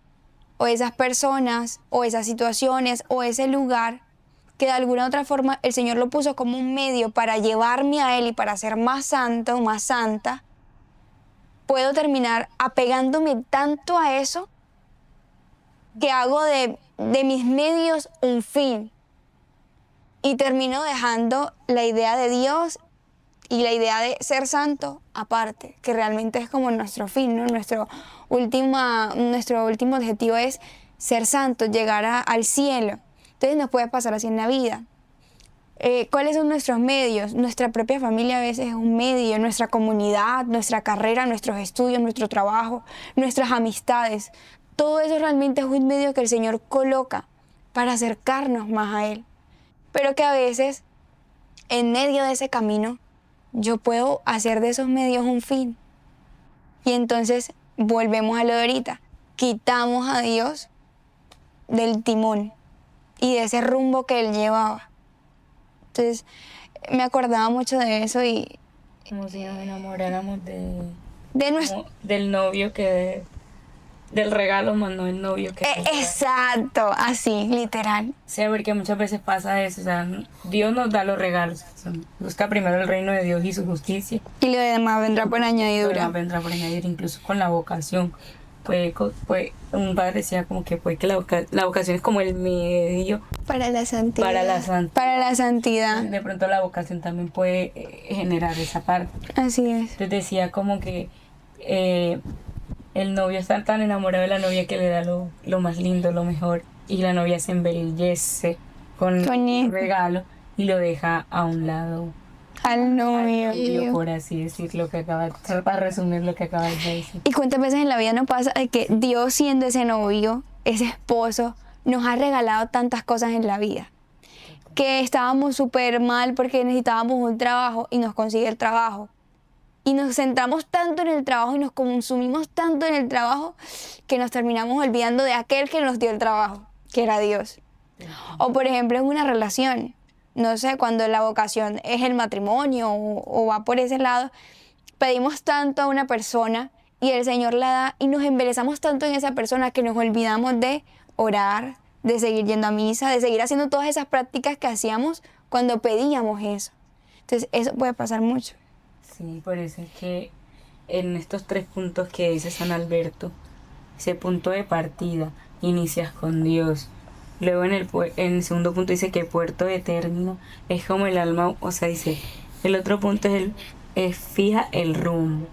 o esas personas o esas situaciones o ese lugar que de alguna u otra forma el Señor lo puso como un medio para llevarme a Él y para ser más santo, más santa, puedo terminar apegándome tanto a eso que hago de mis medios un fin y termino dejando la idea de Dios y la idea de ser santo aparte, que realmente es como nuestro fin, ¿no? Nuestro último objetivo es ser santo, llegar al cielo. Entonces nos puede pasar así en la vida. ¿Cuáles son nuestros medios? Nuestra propia familia a veces es un medio, nuestra comunidad, nuestra carrera, nuestros estudios, nuestro trabajo, nuestras amistades. Todo eso realmente es un medio que el Señor coloca para acercarnos más a Él. Pero que a veces, en medio de ese camino, yo puedo hacer de esos medios un fin. Y entonces volvemos a lo de ahorita. Quitamos a Dios del timón y de ese rumbo que Él llevaba. Entonces me acordaba mucho de eso y... Como si nos enamoráramos del novio del regalo, más no el novio que... Exacto, así, literal. Sí, porque muchas veces pasa eso, o sea, Dios nos da los regalos, busca primero el reino de Dios y su justicia. Y lo demás vendrá por añadidura. Lo demás vendrá por añadir, incluso con la vocación. Un padre decía como que puede que la vocación es como el medio para la santidad. Para la santidad. De pronto la vocación también puede generar esa parte. Así es. Entonces decía como que el novio está tan enamorado de la novia que le da lo más lindo, lo mejor. y la novia se embellece con Con el él. regalo y lo deja a un lado. Al novio. Por así decirlo, para resumir lo que acabas de decir. ¿Y cuántas veces en la vida nos pasa de que Dios, siendo ese novio, ese esposo, nos ha regalado tantas cosas en la vida? Que estábamos súper mal porque necesitábamos un trabajo y nos consigue el trabajo. Y nos centramos tanto en el trabajo y nos consumimos tanto en el trabajo que nos terminamos olvidando de aquel que nos dio el trabajo, que era Dios. O por ejemplo en una relación, no sé, cuando la vocación es el matrimonio o va por ese lado, pedimos tanto a una persona y el Señor la da y nos embelezamos tanto en esa persona que nos olvidamos de orar, de seguir yendo a misa, de seguir haciendo todas esas prácticas que hacíamos cuando pedíamos eso. Entonces eso puede pasar mucho. Sí, por eso es que en estos 3 puntos que dice San Alberto, ese punto de partida, inicias con Dios. Luego en el segundo punto dice que puerto de término es como el alma, o sea, dice, el otro punto es fija el rumbo.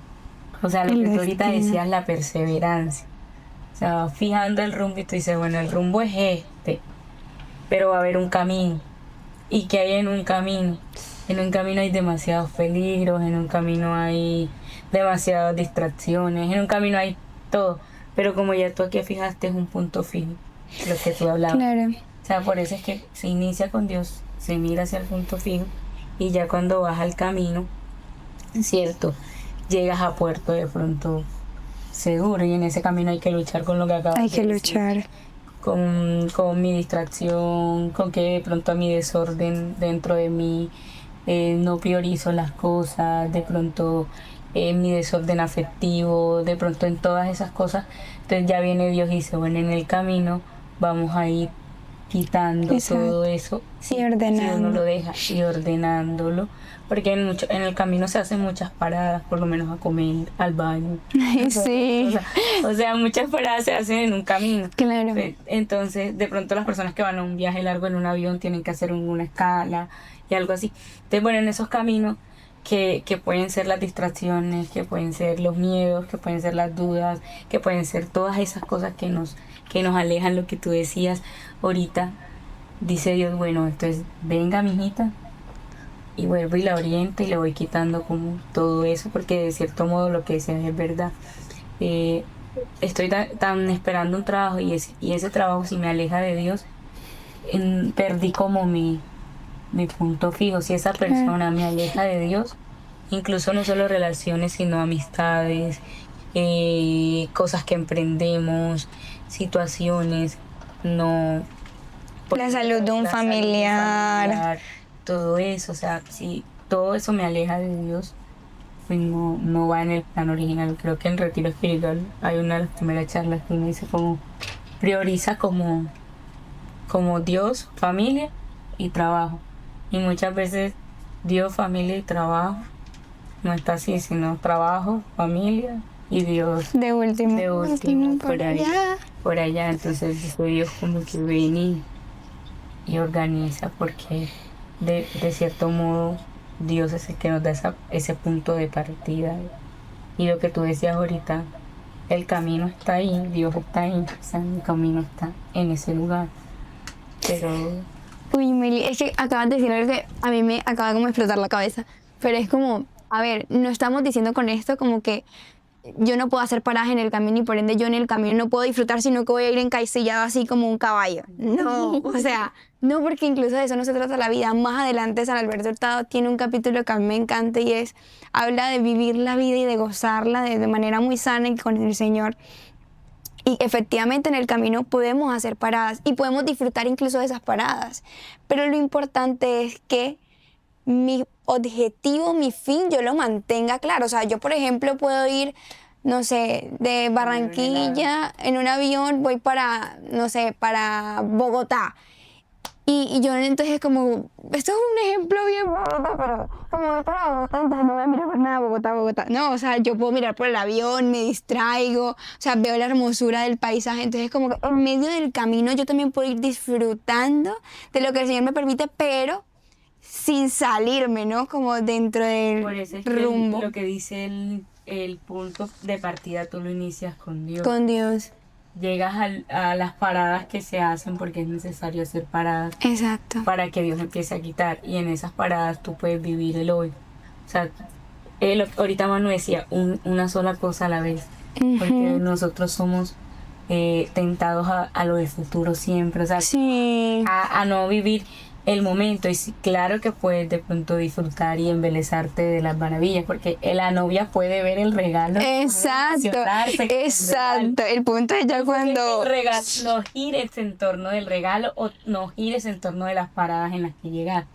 O sea, lo que tú ahorita decías, la perseverancia. O sea, vas fijando el rumbo y tú dices, bueno, el rumbo es este, pero va a haber un camino. ¿Y qué hay en un camino? En un camino hay demasiados peligros, en un camino hay demasiadas distracciones, en un camino hay todo. Pero como ya tú aquí fijaste, es un punto fijo, lo que tú hablabas. Claro. O sea, por eso es que se inicia con Dios, se mira hacia el punto fijo y ya cuando vas al camino, cierto, llegas a puerto de pronto seguro y en ese camino hay que luchar con lo que acabas Hay de que decir. luchar. Con mi distracción, con que de pronto a mi desorden dentro de mí, no priorizo las cosas, de pronto mi desorden afectivo, de pronto en todas esas cosas. Entonces ya viene Dios y dice, bueno, en el camino vamos a ir quitando todo eso Sí, si ordenando. uno lo deja y ordenándolo, porque en el camino se hacen muchas paradas, por lo menos a comer, al baño. Ay, sí. O sea, muchas paradas se hacen en un camino. Claro. Entonces, de pronto las personas que van a un viaje largo en un avión tienen que hacer una escala y algo así. Entonces, bueno, en esos caminos que pueden ser las distracciones, que pueden ser los miedos, que pueden ser las dudas, que pueden ser todas esas cosas que nos alejan, lo que tú decías ahorita, dice Dios, bueno, entonces venga mijita y vuelvo y la oriento y le voy quitando como todo eso, porque de cierto modo lo que decías es verdad. Estoy tan esperando un trabajo y ese trabajo si me aleja de Dios, perdí como mi punto fijo. Si esa persona me aleja de Dios, incluso no solo relaciones, sino amistades, cosas que emprendemos, situaciones, no... La salud de un la salud familiar. todo eso, o sea, si todo eso me aleja de Dios, pues no va en el plan original. Creo que en Retiro Espiritual hay una de las primeras charlas que uno dice como prioriza como Dios, familia y trabajo. Y muchas veces Dios, familia y trabajo no está así, sino trabajo, familia y Dios De último. de último, por allá. Entonces dice Dios como que ven y organiza, porque de cierto modo Dios es el que nos da ese punto de partida. Y lo que tú decías ahorita, el camino está ahí, Dios está ahí, o sea, el camino está en ese lugar. Pero Uy, Meli, es que acabas de decir algo que a mí me acaba como de explotar la cabeza. Pero es como, a ver, no estamos diciendo con esto como que yo no puedo hacer paradas en el camino y por ende yo en el camino no puedo disfrutar, sino que voy a ir encasillado así como un caballo. No, o sea, no, porque incluso de eso no se trata la vida. Más adelante San Alberto Hurtado tiene un capítulo que a mí me encanta y habla de vivir la vida y de gozarla de manera muy sana y con el Señor. Y efectivamente en el camino podemos hacer paradas y podemos disfrutar incluso de esas paradas. Pero lo importante es que mi objetivo, mi fin, yo lo mantenga claro. O sea, yo por ejemplo puedo ir, no sé, de Barranquilla en un avión, voy para, no sé, para Bogotá. Y yo entonces como, esto es un ejemplo bien Bogotá, pero como voy para Bogotá, entonces no voy a mirar por nada Bogotá. No, o sea, yo puedo mirar por el avión, me distraigo, o sea, veo la hermosura del paisaje. Entonces como que en medio del camino yo también puedo ir disfrutando de lo que el Señor me permite, pero sin salirme, ¿no? Como dentro del por eso es que rumbo. lo que dice el punto de partida tú lo inicias con Dios. Con Dios. llegas a las paradas que se hacen porque es necesario hacer paradas Exacto. para que Dios empiece a quitar. Y en esas paradas tú puedes vivir el hoy. O sea, ahorita Manu decía, una sola cosa a la vez. Porque nosotros somos tentados a lo del futuro siempre. O sea, Sí. a no vivir el momento. Y sí, claro que puedes de pronto disfrutar y embelezarte de las maravillas, porque la novia puede ver el regalo. Exacto. emocionarse con el regalo. Exacto. El punto es ya cuando... El regalo, no gires en torno del regalo o no gires en torno de las paradas en las que llegas.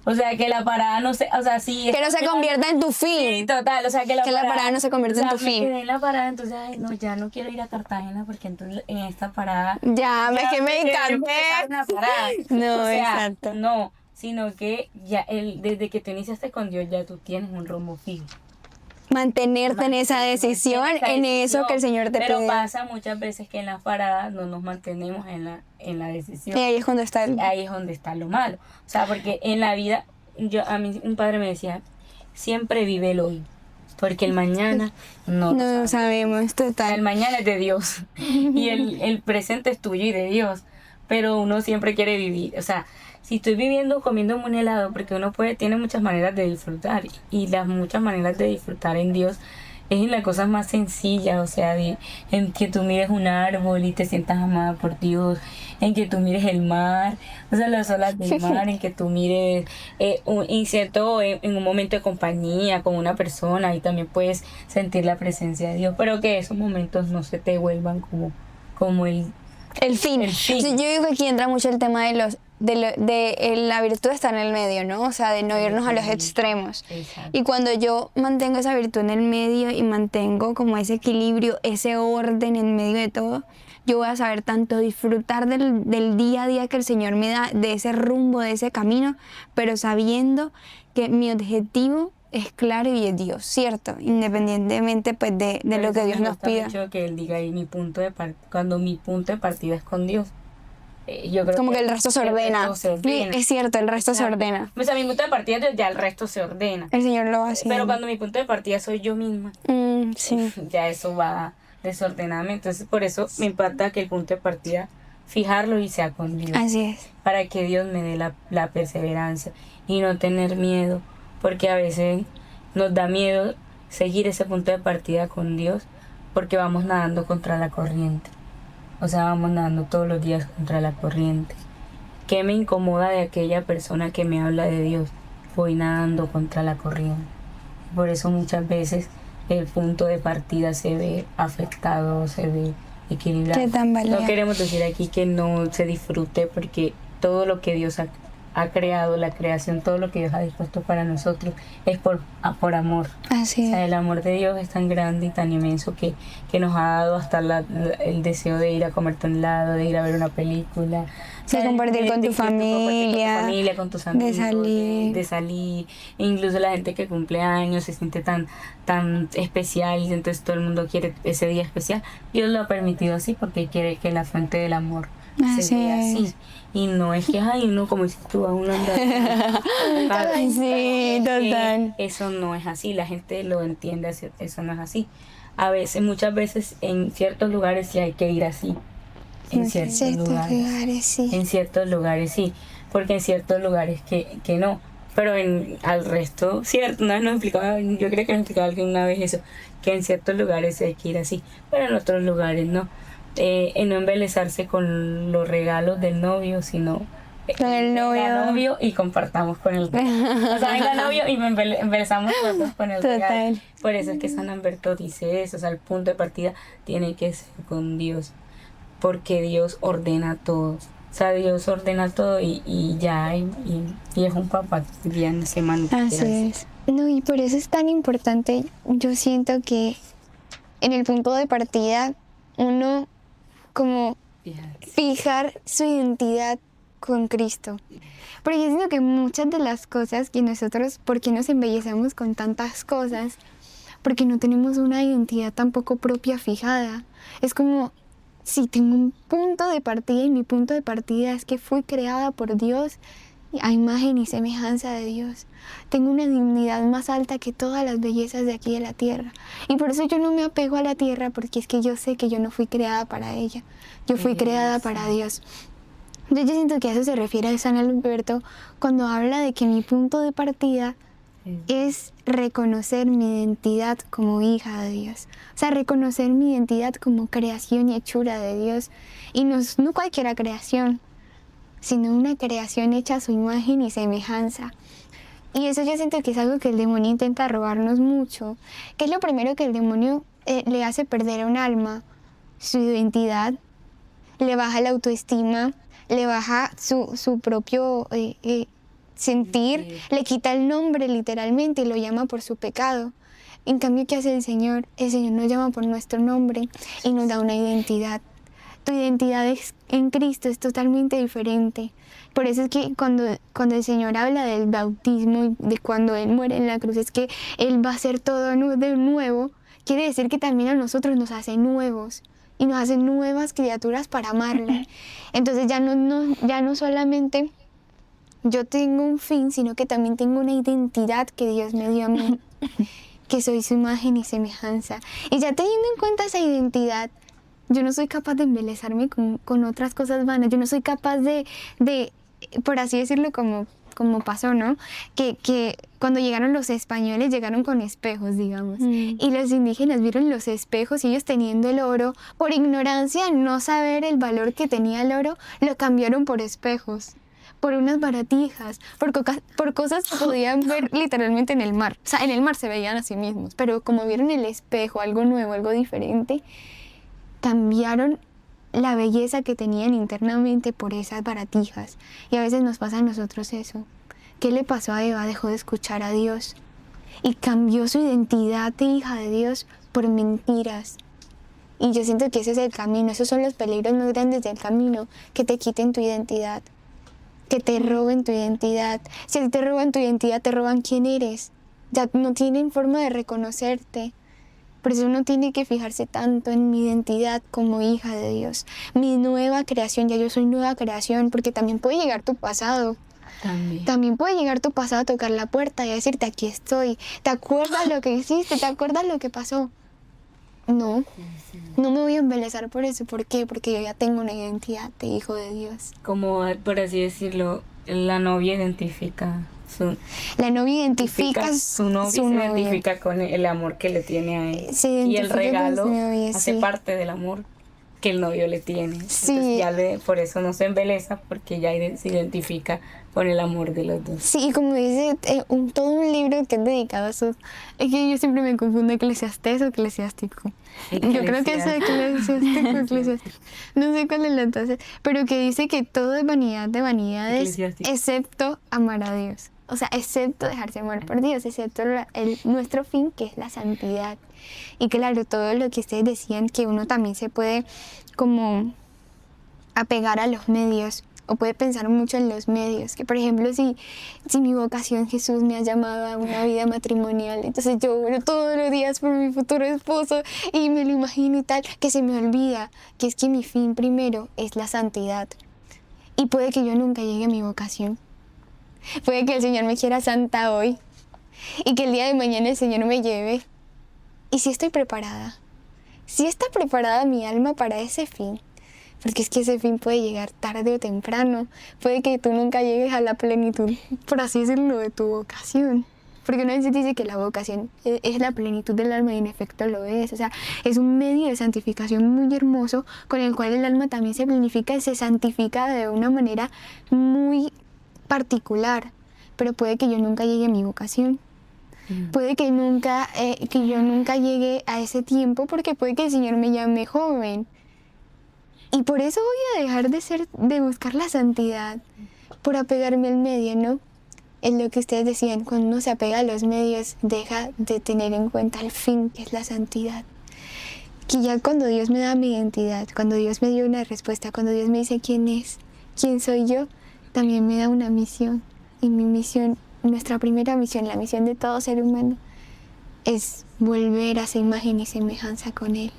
O sea, que la parada no se... O sea, sí... Que no se convierta en tu Sí, fin. total, o sea, que la parada no se convierta en tu fin. Me quedé en la parada, entonces, ay, no, ya no quiero ir a Cartagena porque entonces en esta parada... Ya, es que me encanté. Una parada. No, O sea, exacto. no, sino que ya desde que tú iniciaste con Dios ya tú tienes un rumbo fijo. Mantenerte en esa decisión, en eso que el Señor te Pero pide. pasa muchas veces que en las paradas no nos mantenemos en la decisión. Y ahí es cuando está el... Ahí es donde está lo malo. O sea, porque en la vida, a mí un padre me decía, siempre vive el hoy, porque el mañana no lo No sabes. sabemos, El total. mañana es de Dios y el presente es tuyo y de Dios, pero uno siempre quiere vivir. O sea, si estoy viviendo comiéndome un helado, porque uno tiene muchas maneras de disfrutar, y las muchas maneras de disfrutar en Dios es en las cosas más sencillas. O sea, en que tú mires un árbol y te sientas amada por Dios, en que tú mires el mar, o sea, las olas del mar, en que tú mires en un momento de compañía con una persona, y también puedes sentir la presencia de Dios, pero que esos momentos no se te vuelvan como el fin. El fin. O sea, yo digo que aquí entra mucho el tema de la virtud está en el medio, ¿no? O sea, de no irnos a los extremos. Exacto. Y cuando yo mantengo esa virtud en el medio y mantengo como ese equilibrio, ese orden en medio de todo, yo voy a saber tanto disfrutar del día a día que el Señor me da, de ese rumbo, de ese camino, pero sabiendo que mi objetivo es claro y es Dios, ¿cierto? Independientemente pues de lo que Dios nos pida. Mucho que él diga ahí cuando mi punto de partida es con Dios. Yo creo Como que el resto se ordena. resto se ordena. Es cierto, el resto se ordena. O sea, mi punto de partida ya el resto se ordena. El Señor lo hace. Pero cuando mi punto de partida soy yo misma, Sí. ya eso va desordenadamente. Entonces, por eso me impacta que el punto de partida, fijarlo y sea con Dios. Así es. Para que Dios me dé la perseverancia y no tener miedo, porque a veces nos da miedo seguir ese punto de partida con Dios porque vamos nadando contra la corriente. O sea, vamos nadando todos los días contra la corriente. ¿Qué me incomoda de aquella persona que me habla de Dios? Voy nadando contra la corriente. Por eso muchas veces el punto de partida se ve afectado, se ve equilibrado. Qué tambalea. No queremos decir aquí que no se disfrute, porque todo lo que Dios ha creado, la creación, todo lo que Dios ha dispuesto para nosotros es por amor. Así O sea, es. el amor de Dios es tan grande y tan inmenso que nos ha dado hasta el deseo de ir a comerte un helado, de ir a ver una película. O sea, De compartir con tu familia, con tus amigos, salir. de salir. E incluso la gente que cumple años se siente tan especial, y entonces todo el mundo quiere ese día especial. Dios lo ha permitido así porque quiere que la fuente del amor Así se vea es. así. Y no es que, ay, no, como si tú a uno anda. Sí, total. Eso no es así, la gente lo entiende, eso no es así. A veces, muchas veces en ciertos lugares sí hay que ir así. En ciertos lugares. sí. En ciertos lugares sí, porque en ciertos lugares que no. Pero al resto, cierto, una vez nos explicaba, yo creo que nos explicaba alguien una vez eso, que en ciertos lugares hay que ir así, pero en otros lugares no. No embelezarse con los regalos del novio, sino Con el novio. venga novio y compartamos con el regalo. O sea, venga novio y embelezamos nosotros con el regalo. Total. Por eso es que San Humberto dice eso, o sea, el punto de partida tiene que ser con Dios, porque Dios ordena todo. O sea, Dios ordena todo y ya, y es un papá que ya no se maneja. Así es. No, y por eso es tan importante, yo siento que en el punto de partida uno como fijar su identidad con Cristo. Porque yo siento que muchas de las cosas que nosotros, ¿por qué nos embellecemos con tantas cosas? Porque no tenemos una identidad tampoco propia fijada. Es como si tengo un punto de partida y mi punto de partida es que fui creada por Dios a imagen y semejanza de Dios. Tengo una dignidad más alta que todas las bellezas de aquí de la tierra. Y por eso yo no me apego a la tierra, porque es que yo sé que yo no fui creada para ella. Yo fui creada para Dios. Yo siento que a eso se refiere a San Alberto cuando habla de que mi punto de partida es reconocer mi identidad como hija de Dios. O sea, reconocer mi identidad como creación y hechura de Dios. Y no cualquier creación, sino una creación hecha a su imagen y semejanza. Y eso yo siento que es algo que el demonio intenta robarnos mucho, que es lo primero que el demonio le hace perder a un alma: su identidad, le baja la autoestima, le baja su propio sentir, le quita el nombre literalmente y lo llama por su pecado. En cambio, ¿qué hace el Señor? El Señor nos llama por nuestro nombre y nos da una identidad. Tu identidad en Cristo es totalmente diferente. Por eso es que cuando el Señor habla del bautismo y de cuando Él muere en la cruz, es que Él va a hacer todo de nuevo. Quiere decir que también a nosotros nos hace nuevos y nos hace nuevas criaturas para amarle. Entonces ya no solamente yo tengo un fin, sino que también tengo una identidad que Dios me dio a mí, que soy su imagen y semejanza. Y ya teniendo en cuenta esa identidad, yo no soy capaz de embelezarme con otras cosas vanas. Yo no soy capaz de por así decirlo, como pasó, ¿no? Que cuando llegaron los españoles, llegaron con espejos, digamos. Y los indígenas vieron los espejos y ellos teniendo el oro, por ignorancia, no saber el valor que tenía el oro, lo cambiaron por espejos, por unas baratijas, por cosas que podían ver literalmente en el mar. O sea, en el mar se veían a sí mismos, pero como vieron el espejo, algo nuevo, algo diferente, cambiaron la belleza que tenían internamente por esas baratijas. Y a veces nos pasa a nosotros eso. ¿Qué le pasó a Eva? Dejó de escuchar a Dios y cambió su identidad de hija de Dios por mentiras. Y yo siento que ese es el camino. Esos son los peligros más grandes del camino, que te quiten tu identidad, que te roben tu identidad. Si a ti te roban tu identidad, te roban quién eres. Ya no tienen forma de reconocerte. Por eso uno tiene que fijarse tanto en mi identidad como hija de Dios. Mi nueva creación, ya yo soy nueva creación, porque también puede llegar tu pasado. También puede llegar tu pasado a tocar la puerta y a decirte, aquí estoy. ¿Te acuerdas lo que hiciste? ¿Te acuerdas lo que pasó? No me voy a embelezar por eso. ¿Por qué? Porque yo ya tengo una identidad de hijo de Dios. Como, por así decirlo, la novia identifica su novio se identifica con el amor que le tiene a él. Y el regalo hace parte del amor que el novio le tiene. Sí. Entonces por eso no se embeleza, porque ya se identifica con el amor de los dos. Sí, y como dice todo un libro que es dedicado a eso. Es que yo siempre me confundo eclesiastés o eclesiástico. Yo creo que es eclesiástico. No sé cuál es la entonces. Pero que dice que todo es vanidad de vanidades, excepto amar a Dios. O sea, excepto dejarse amar por Dios, excepto nuestro fin, que es la santidad. Y claro, todo lo que ustedes decían, que uno también se puede como apegar a los medios, o puede pensar mucho en los medios. Que por ejemplo, si mi vocación, Jesús me ha llamado a una vida matrimonial, entonces yo oro todos los días por mi futuro esposo y me lo imagino y tal, que se me olvida que es que mi fin primero es la santidad. Y puede que yo nunca llegue a mi vocación. Puede que el Señor me quiera santa hoy y que el día de mañana el Señor me lleve. ¿Y si estoy preparada? ¿Si está preparada mi alma para ese fin? Porque es que ese fin puede llegar tarde o temprano. Puede que tú nunca llegues a la plenitud, por así decirlo, de tu vocación. Porque una vez se dice que la vocación es la plenitud del alma y en efecto lo es. O sea, es un medio de santificación muy hermoso con el cual el alma también se plenifica y se santifica de una manera muy particular, pero puede que yo nunca llegue a mi vocación. Puede que yo nunca llegue a ese tiempo, porque puede que el Señor me llame joven. Y por eso voy a dejar de buscar la santidad, por apegarme al medio, ¿no? Es lo que ustedes decían, cuando uno se apega a los medios, deja de tener en cuenta el fin, que es la santidad. Que ya cuando Dios me da mi identidad, cuando Dios me dio una respuesta, cuando Dios me dice quién es, quién soy yo, también me da una misión. Y mi misión, nuestra primera misión, la misión de todo ser humano, es volver a esa imagen y semejanza con Él.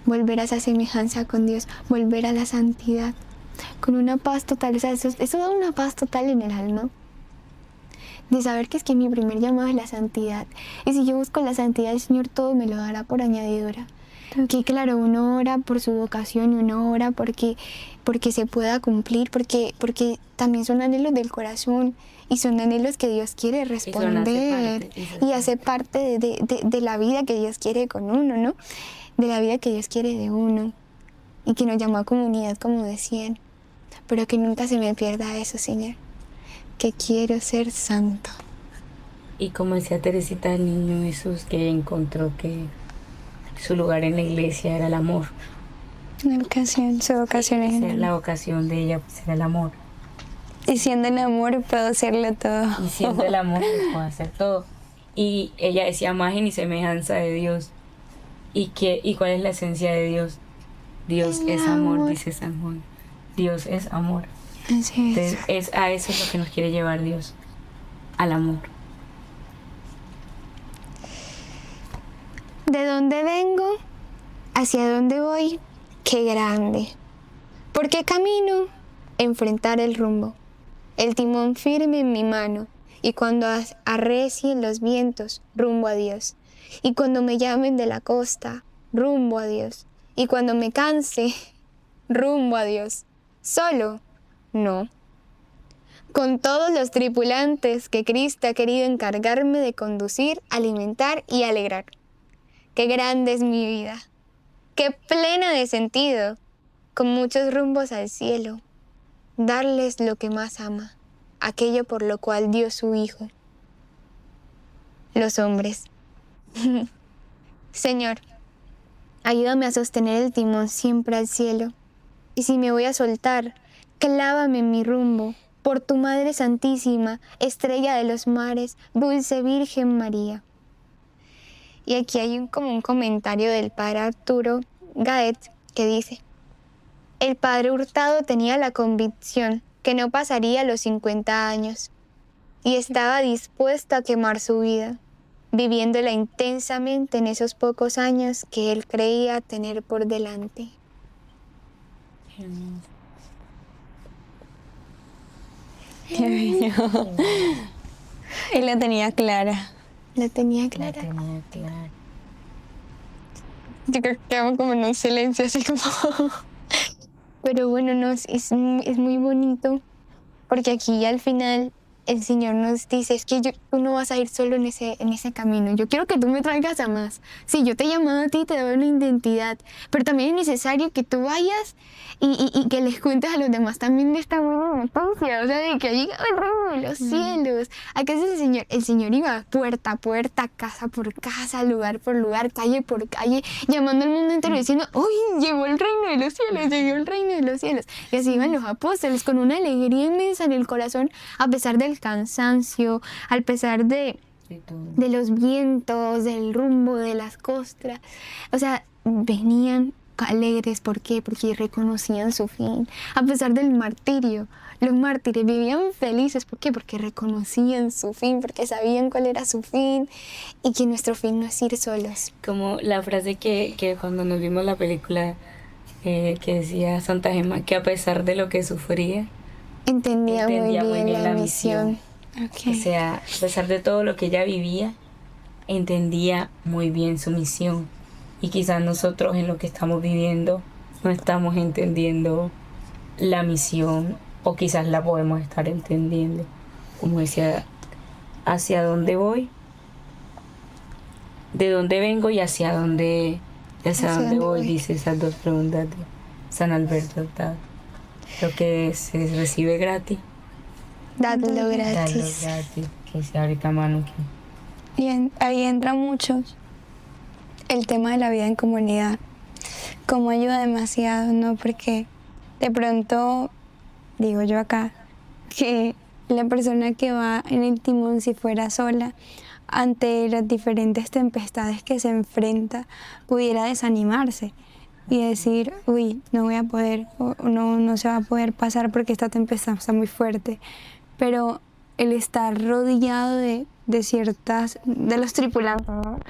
Volver a esa semejanza con Dios, volver a la santidad. con una paz total. O sea, eso da una paz total en el alma. De saber que es que mi primer llamado es la santidad. Y si yo busco la santidad, el Señor todo me lo dará por añadidura. Que claro, uno ora por su vocación y uno ora porque se pueda cumplir, porque también son anhelos del corazón y son anhelos que Dios quiere responder y hace parte de la vida que Dios quiere con uno, ¿no? De la vida que Dios quiere de uno y que nos llamó a comunidad, como decían. Pero que nunca se me pierda eso, Señor, que quiero ser santo. Y como decía Teresita, el niño Jesús, que encontró que su lugar en la iglesia era el amor. Una vocación, su vocación es el amor. La vocación de ella pues, era el amor. Y siendo el amor puedo hacerlo todo. Y siendo el amor puedo hacer todo. Y ella decía imagen y semejanza de Dios. ¿Y cuál es la esencia de Dios? Dios es amor, dice San Juan. Dios es amor. Así es. Entonces, a eso es lo que nos quiere llevar Dios, al amor. ¿De dónde vengo? ¿Hacia dónde voy? ¡Qué grande! ¿Por qué camino? Enfrentar el rumbo. El timón firme en mi mano. Y cuando arrecien los vientos, rumbo a Dios. Y cuando me llamen de la costa, rumbo a Dios. Y cuando me canse, rumbo a Dios. ¿Solo? No. Con todos los tripulantes que Cristo ha querido encargarme de conducir, alimentar y alegrar. ¡Qué grande es mi vida! ¡Qué plena de sentido! Con muchos rumbos al cielo. Darles lo que más ama, aquello por lo cual dio su Hijo. Los hombres. Señor, ayúdame a sostener el timón siempre al cielo. Y si me voy a soltar, clávame en mi rumbo, por tu Madre Santísima, estrella de los mares, dulce Virgen María. Y aquí hay como un comentario del padre Arturo Gaet que dice: el padre Hurtado tenía la convicción que no pasaría los 50 años y estaba dispuesto a quemar su vida, viviéndola intensamente en esos pocos años que él creía tener por delante. Qué bello. Él la tenía clara. La tenía clara. La tenía clara. Yo creo que quedamos como en un silencio así como... Pero bueno, no, es muy bonito porque aquí al final el Señor nos dice, es que tú no vas a ir solo en ese camino. Yo quiero que tú me traigas a más. Sí, yo te he llamado a ti, te doy una identidad, pero también es necesario que tú vayas y que les cuentes a los demás también de esta buena noticia, o sea, de que ha llegado el reino de los cielos. Acá es el Señor. El Señor iba puerta a puerta, casa por casa, lugar por lugar, calle por calle, llamando al mundo entero diciendo, ¡uy, llegó el reino de los cielos, llegó el reino de los cielos! Y así iban los apóstoles con una alegría inmensa en el corazón, a pesar del cansancio, al pesar de los vientos, del rumbo, de las costras. O sea, venían alegres. ¿Por qué? Porque reconocían su fin. A pesar del martirio, los mártires vivían felices. ¿Por qué? Porque reconocían su fin, porque sabían cuál era su fin y que nuestro fin no es ir solos. Como la frase que cuando nos vimos la película que decía Santa Gemma, que a pesar de lo que sufría, entendía muy bien la misión. Okay. O sea, a pesar de todo lo que ella vivía, entendía muy bien su misión. Y quizás nosotros en lo que estamos viviendo no estamos entendiendo la misión, o quizás la podemos estar entendiendo. Como decía, ¿hacia dónde voy? ¿De dónde vengo y hacia dónde voy? Dice esas dos preguntas de San Alberto Hurtado. Lo que se recibe gratis, Dadlo dadlo gratis. gratis. Que sea ahorita mano que... Y ahí entra mucho el tema de la vida en comunidad. Como ayuda demasiado, ¿no? Porque de pronto, digo yo acá, que la persona que va en el timón, si fuera sola, ante las diferentes tempestades que se enfrenta, pudiera desanimarse y decir, uy, no voy a poder, o no se va a poder pasar porque esta tempestad está muy fuerte. Pero el estar rodeado de los tripulantes, ¿no?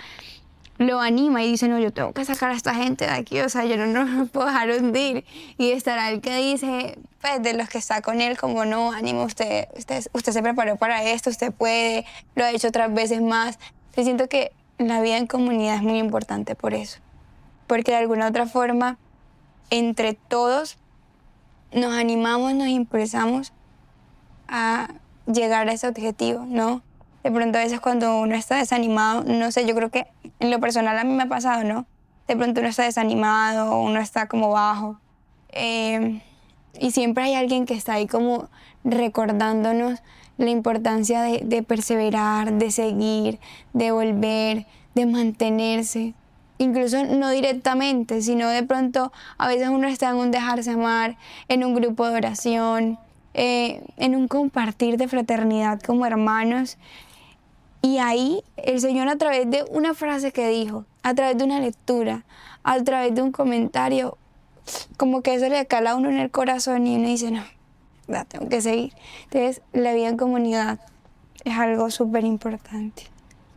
lo anima y dice, no, yo tengo que sacar a esta gente de aquí, o sea, yo no me puedo dejar hundir. Y estará el que dice, pues, de los que está con él, como, no, ánimo, usted se preparó para esto, usted puede, lo ha hecho otras veces más. Yo siento que la vida en comunidad es muy importante por eso, porque de alguna otra forma, entre todos, nos animamos, nos impulsamos a llegar a ese objetivo, ¿no? De pronto a veces cuando uno está desanimado, no sé, yo creo que en lo personal a mí me ha pasado, ¿no? De pronto uno está desanimado, uno está como bajo. Y siempre hay alguien que está ahí como recordándonos la importancia de perseverar, de seguir, de volver, de mantenerse. Incluso no directamente, sino de pronto a veces uno está en un dejarse amar, en un grupo de oración, en un compartir de fraternidad como hermanos. Y ahí el Señor, a través de una frase que dijo, a través de una lectura, a través de un comentario, como que eso le cala a uno en el corazón y uno dice, no, ya tengo que seguir. Entonces, la vida en comunidad es algo súper importante.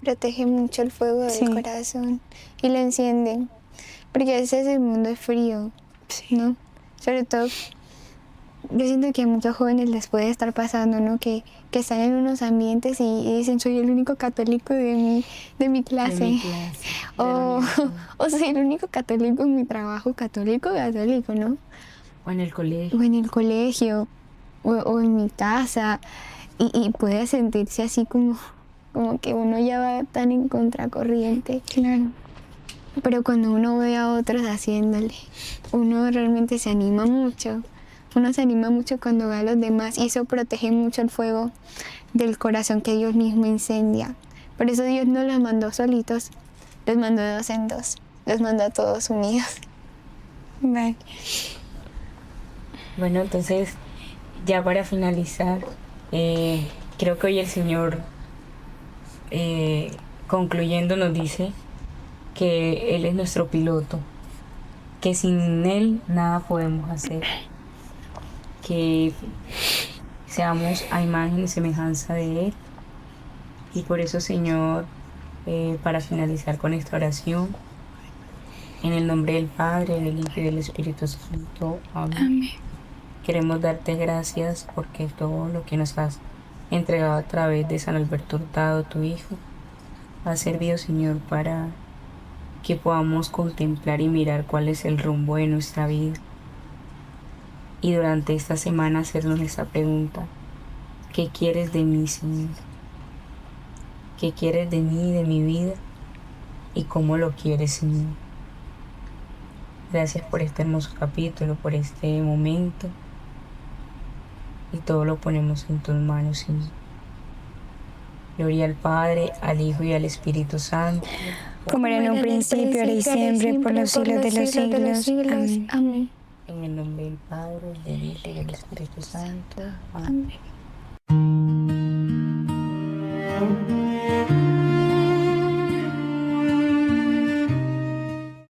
Protege mucho el fuego del Sí. corazón y lo enciende. Porque a veces el mundo es frío, ¿no? Sobre todo, yo siento que a muchos jóvenes les puede estar pasando, ¿no? Que están en unos ambientes y dicen, soy el único católico de mi clase. De mi clase, de la O, universidad. o soy el único católico en mi trabajo, católico, ¿no? O en el colegio. O en el colegio, o en mi casa. Y puede sentirse así como que uno ya va tan en contracorriente. Claro. Pero cuando uno ve a otros haciéndole, uno realmente se anima mucho. Uno se anima mucho cuando ve a los demás y eso protege mucho el fuego del corazón que Dios mismo incendia. Por eso Dios no los mandó solitos, los mandó de 2 en 2, los mandó a todos unidos. Vale. Bueno, entonces, ya para finalizar, creo que hoy el Señor, concluyendo, nos dice que Él es nuestro piloto, que sin Él nada podemos hacer, que seamos a imagen y semejanza de Él. Y por eso, Señor, para finalizar con esta oración, en el nombre del Padre, del Hijo y del Espíritu Santo. Amén. Amén. Queremos darte gracias porque todo lo que nos has entregado a través de San Alberto Hurtado, tu Hijo, ha servido, Señor, para que podamos contemplar y mirar cuál es el rumbo de nuestra vida. Y durante esta semana hacernos esta pregunta: ¿qué quieres de mí, Señor? ¿Qué quieres de mí, de mi vida? ¿Y cómo lo quieres, Señor? Gracias por este hermoso capítulo, por este momento. Y todo lo ponemos en tus manos, Señor. Gloria al Padre, al Hijo y al Espíritu Santo. Como era en un principio, ahora y siempre, por los siglos de los siglos. Amén. Amén. En el nombre del Padre, del Hijo y del Espíritu Santo. Amén. Amén.